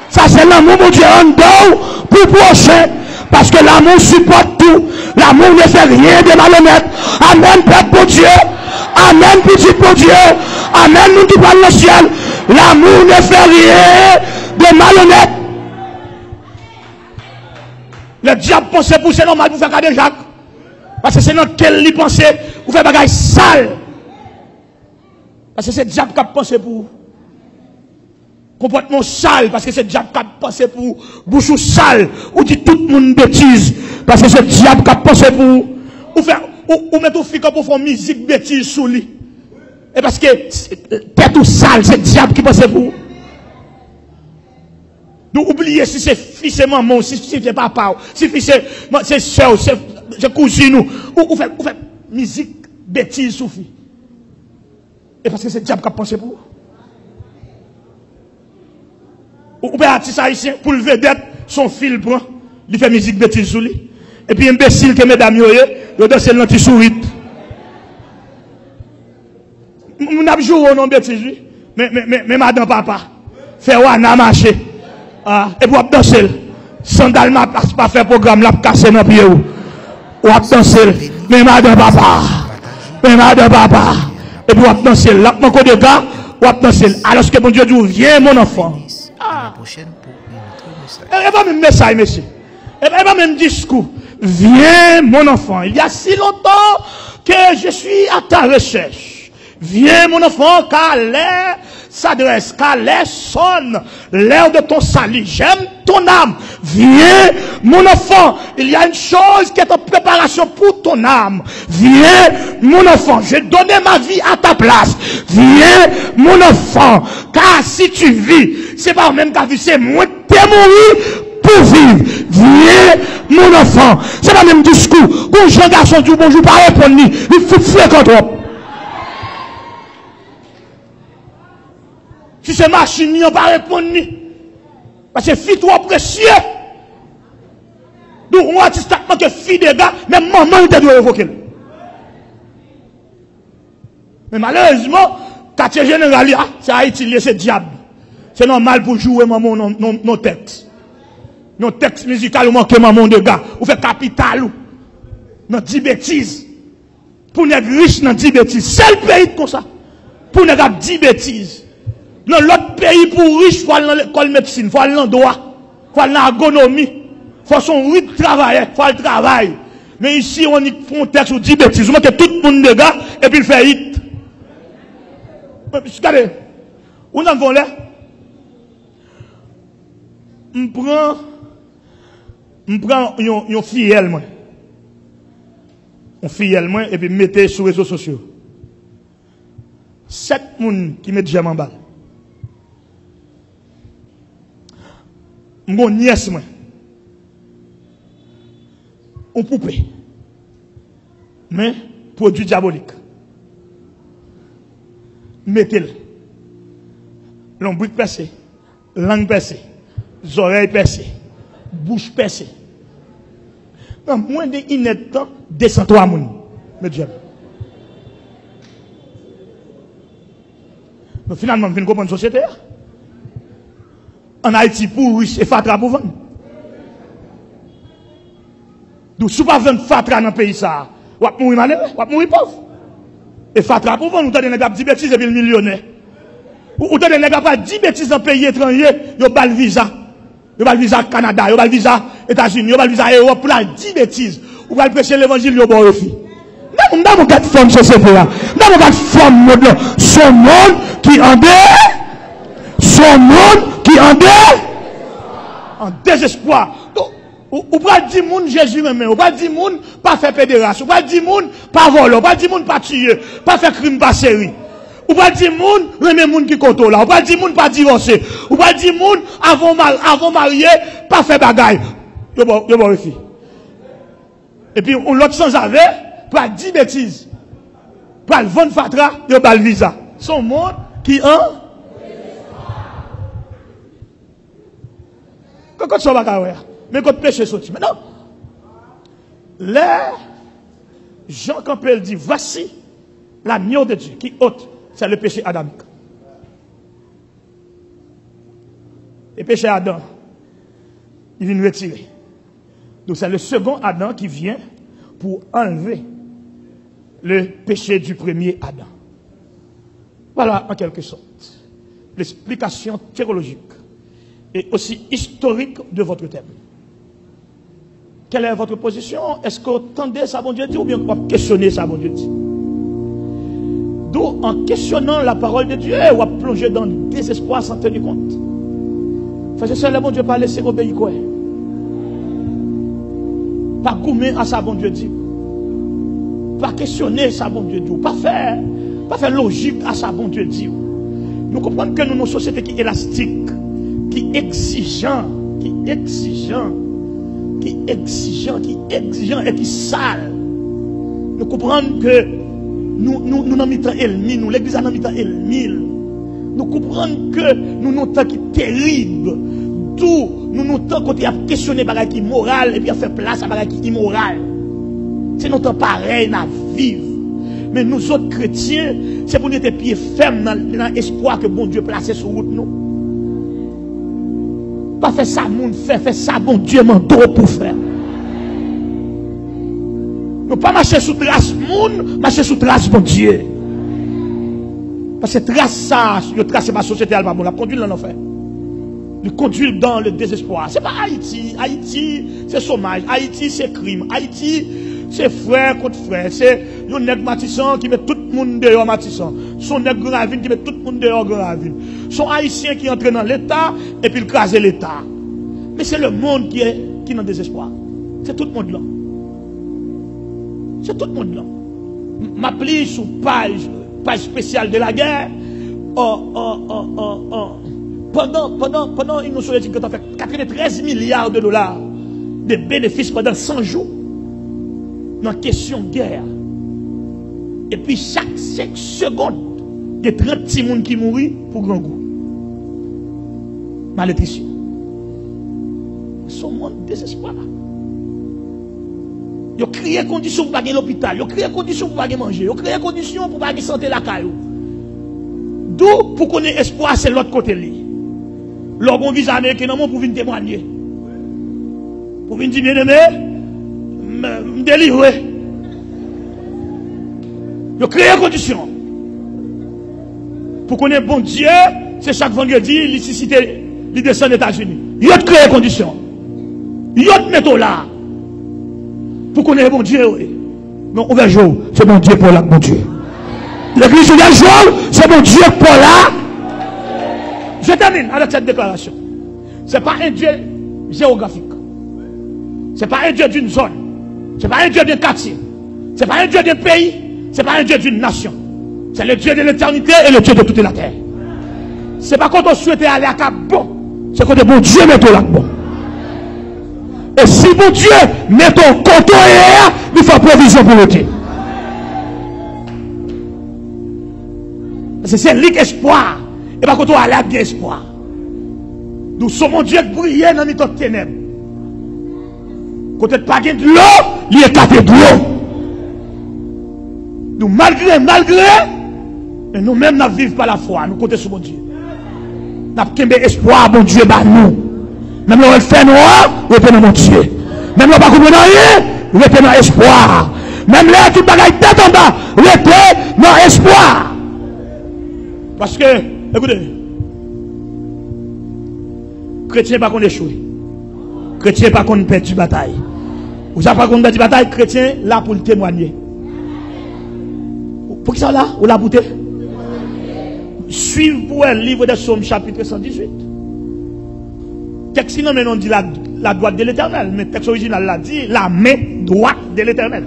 S2: Ça, c'est l'amour, mon Dieu, en dehors, pour prochain. Parce que l'amour supporte tout. L'amour ne fait rien de malhonnête. Amen, Père pour Dieu. Amen, petit pour Dieu. Amen, nous qui parlons le ciel. L'amour ne fait rien de malhonnête. Le diable pense pour c'est normal pour faire garder Jacques. Parce que c'est dans quel lit pense pour faire bagaille sale. Parce que c'est le diable qui a pensé pour comportement sale. Parce que c'est le diable qui a pensé pour bouche sale. Ou dit tout le monde bêtise. Parce que c'est le diable qui a pensé pour ou mettre au fille pour faire musique bêtise sous lui. Et parce que tête ou sale, c'est le diable qui pense pour. Nous oubliez si c'est fils et maman, si c'est papa, si c'est soeur, c'est cousine, ou fait musique bêtise sous fille. Et parce que c'est le diable qui a pensé pour. Ou bien artiste haïtien, pour le vedette, son fil prend, il fait musique bêtise sous lui. Et puis imbécile que mesdames yo danse l'anti-sourit. On a joué au nom bêtise, oui. Mais madame papa, fait wana marcher. Ah, et pour danser, sandal m'a pas fait programme, l'a cassé dans pied ou danser, mais madame papa, et pour danser, l'a manqué de gars, ou danser, alors que mon Dieu dit, viens mon enfant. Ah. Et pas même message, monsieur. Et pas même discours. Viens mon enfant. Il y a si longtemps que je suis à ta recherche. Viens mon enfant, car l'air s'adresse, car l'air sonne, l'air de ton salut. J'aime ton âme. Viens mon enfant. Il y a une chose qui est en préparation pour ton âme. Viens mon enfant. Je donne ma vie à ta place. Viens mon enfant. Car si tu vis, c'est pas même ta vie, c'est moi t'es mourir pour vivre. Viens mon enfant. C'est pas même discours. Quand jeune garçon dit bonjour, pas répondre, il faut fréquenter. Si c'est machine, il n'y a pas répondre. Parce que fille trop précieux. Donc on a dit que fille des gars, même maman il doit évoquer. Mais malheureusement, quartier général, c'est Haïti, c'est diable. C'est normal pour jouer maman non texte. Non texte musical ou manquer maman de gars. Ou fait capital ou. Non 10 bêtises. Pour être riche dans 10 bêtises. C'est le pays comme ça. Pour être 10 bêtises. Dans l'autre pays pour riche, il faut aller dans l'école de médecine, il faut aller dans le droit, il faut aller dans l'agronomie, il faut son rythme travailler, il faut le travail. Mais ici, on y fait un texte ou 10 bêtises. On met tout le monde de gars et puis il fait hit. Regardez, où nous avons là? Je prends une fille, moi. Une fille, moi, et puis mettez sur les réseaux sociaux. 7 personnes qui mettent jamais en balle. Mon nièce, moi. On poupée. Mais, produit diabolique. Mettez-le. L'ombrique percée, langue percée, oreilles percées, bouche percée. En moins de temps, 203 moun. Mais Dieu. Donc finalement, je viens comprendre la société. En Haïti, pour riche et fatra pour vendre. Donc, si vous ne pouvez pas vendre fatra dans le pays, ça, vous allez mourir malheureux, vous allez mourir pauvre. Et fatra pour vendre, vous avez des 10 bêtises et puis le millionnaire. Vous avez des 10 bêtises dans le pays étranger, vous avez le visa. Vous avez le visa Canada, vous avez le visa États-Unis, vous avez le visa Europe, pour la 10 bêtises. Vous allez prêcher l'évangile, vous avez le refus. Nous avons 4 formes société là. Nous avons 4 formes mode là. Son monde qui en dehors. Son monde qui en dehors. En désespoir. Donc, Ou pas dire moun Jésus même, ou pas dire moun pas faire pédération, ou pas dire moun pas voler, ou pas dire moun pas tuer, pas faire crime pas série. Ou pas dire moun remet moun qui contrôle là, ou pas dire moun pas divorcer, ou pas dire moun avant marier pas faire bagaille. Yo bon ici. Et puis on l'autre sans avec pas 10 bêtises. Pas le vendre fatra, yo pas le visa. Son monde qui quand ça va faire mais quand péché sorti. Maintenant, les Jean Campbell dit voici l'agneau de Dieu qui ôte, c'est le péché adamique. Le péché Adam, il vient nous retirer. Donc c'est le second Adam qui vient pour enlever le péché du premier Adam. Voilà en quelque sorte l'explication théologique et aussi historique de votre thème. Quelle est votre position? Est-ce que vous entendez ça, bon Dieu dit, ou bien vous questionnez ça, bon Dieu dit? D'où, en questionnant la parole de Dieu, vous plongez dans le désespoir sans tenir compte. Parce que le bon Dieu pas laisser obéir quoi? Pas goumer à ça, bon Dieu dit. Pas questionner ça, bon Dieu dit. Pas faire logique à ça, bon Dieu dit. Nous comprenons que nous sommes une société qui est élastique, qui est exigeant et qui sale. Nous comprenons que nous n'avons mis temps ennemi, nous l'église n'a mis temps ennemi. Nous comprenons que nous n'avons temps qui terrible. Tout, nous n'avons temps côté à questionner bagaille qui moral et puis à faire place à bagaille qui immoral. C'est notre temps pareil à vivre. Mais nous autres chrétiens, c'est pour nous être pieds fermes dans l'espoir que bon Dieu place sur route nous. Pas faire ça, moun fait ça, bon Dieu manteau pour faire. Nous pas marcher sous trace moun, marcher sous trace bon Dieu. Parce que trace ça, le trace ma société elle va bon, la conduire dans l'enfer. Le conduire dans le désespoir. C'est pas Haïti, Haïti c'est chômage, Haïti c'est crime, Haïti c'est frère contre frère, c'est un nègre Matissan qui met tout le monde dehors Matissan. Son nègre Gravine qui met tout le monde dehors Gravine. Son haïtien qui entre dans l'État et puis il crase l'État. Mais c'est le monde qui est dans le désespoir. C'est tout le monde là. C'est tout le monde là. M'appelle sur page spéciale de la guerre. Pendant une notion qui a fait 93 milliards de dollars de bénéfices pendant 100 jours. Dans la question de guerre. Et puis chaque 5 secondes, il y a 30 petits monde qui mourent pour grand goût. Malnutrition. Son monde désespoir. Il a créé des conditions pour ne pas aller à l'hôpital. Il a créé des conditions pour ne pas aller manger. Il a créé des conditions pour ne pas aller santé la caillou. D'où, pour qu'on ait espoir, c'est l'autre côté. L'orgon vise américain pour venir témoigner. Pour venir dire, bien aimé, me délivrer. Il crée des conditions. Pour qu'on ait bon Dieu, c'est chaque vendredi, il descend aux États-Unis. Il a créé des conditions. Il a mis là. Pour qu'on ait bon Dieu, oui. Non, ouvert jour, c'est bon Dieu pour là, bon Dieu. L'église ouvert jour, c'est bon Dieu pour là. Je termine avec cette déclaration. Ce n'est pas un Dieu géographique. Ce n'est pas un Dieu d'une zone. Ce n'est pas un Dieu d'un quartier. Ce n'est pas un Dieu d'un pays. Ce n'est pas un Dieu d'une nation. C'est le Dieu de l'éternité et le Dieu de toute la terre. Ce n'est pas quand on souhaite aller à Cap bon. C'est quand bon Dieu met au lac bon. Et si bon Dieu met ton coton et il faut provision pour le thé. Parce que c'est l'espoir. Et pas quand on a bien espoir. Nous sommes Dieu qui brille dans les ténèbres. Quand on n'a pas de l'eau, il est capé de l'eau. Nous, malgré, mais nous-mêmes, nous vivons par la foi. Nous comptons sur mon Dieu. Nous avons espoir, bon Dieu, bah nous. Même si on fait noir, nous sommes dans mon Dieu. Même si on ne comprend rien, nous sommes dans l'espoir. Même là, tout le monde tête en bas, nous sommes dans l'espoir. Parce que, écoutez, chrétien pas qu'on échoue. Chrétien pas qu'on perd du bataille. Vous savez pas qu'on perd du bataille, chrétien là pour le témoigner. Pour qui ça là? Ou la bouteille? Suivez pour le livre des Psaumes chapitre 118. Texte non mais on dit là la droite de l'éternel. Mais le texte original l'a dit, la main droite de l'éternel.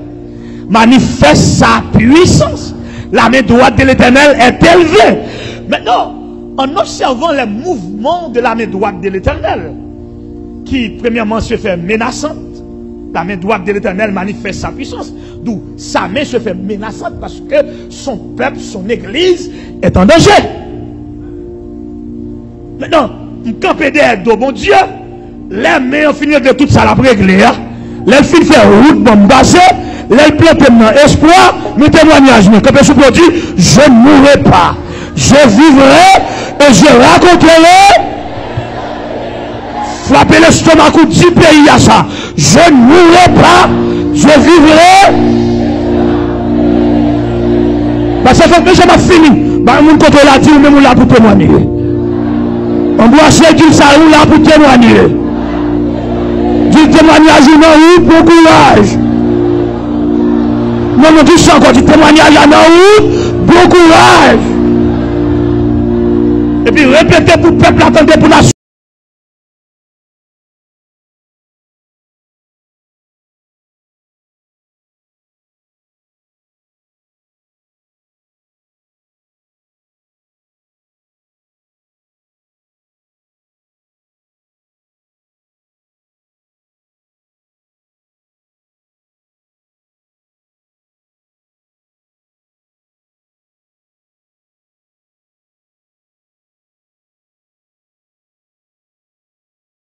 S2: Manifeste sa puissance. La main droite de l'éternel est élevée. Maintenant, en observant les mouvements de la main droite de l'éternel, qui premièrement se fait menaçante, la main droite de l'éternel manifeste sa puissance, d'où sa main se fait menaçante parce que son peuple, son église est en danger. Maintenant, on campe derrière de bon Dieu, les mains ont fini de tout ça la régler, les filles fait route pour me passer, les plantes dans espoir, mes témoignages, mais quand je vous dis, je ne mourrai pas, je vivrai et je raconterai. Frappez l'estomac ou 10 pays à ça. Je ne mourrai pas, je vivrai. Parce que quand j'ai fini, mon côté l'a dit, même là pour témoigner. On doit se dire ça, ou là pour témoigner. Du témoignage, non, bon courage. Non, non, dis ça encore, du témoignage, non, bon courage. Et puis répétez pour le peuple, attendez pour la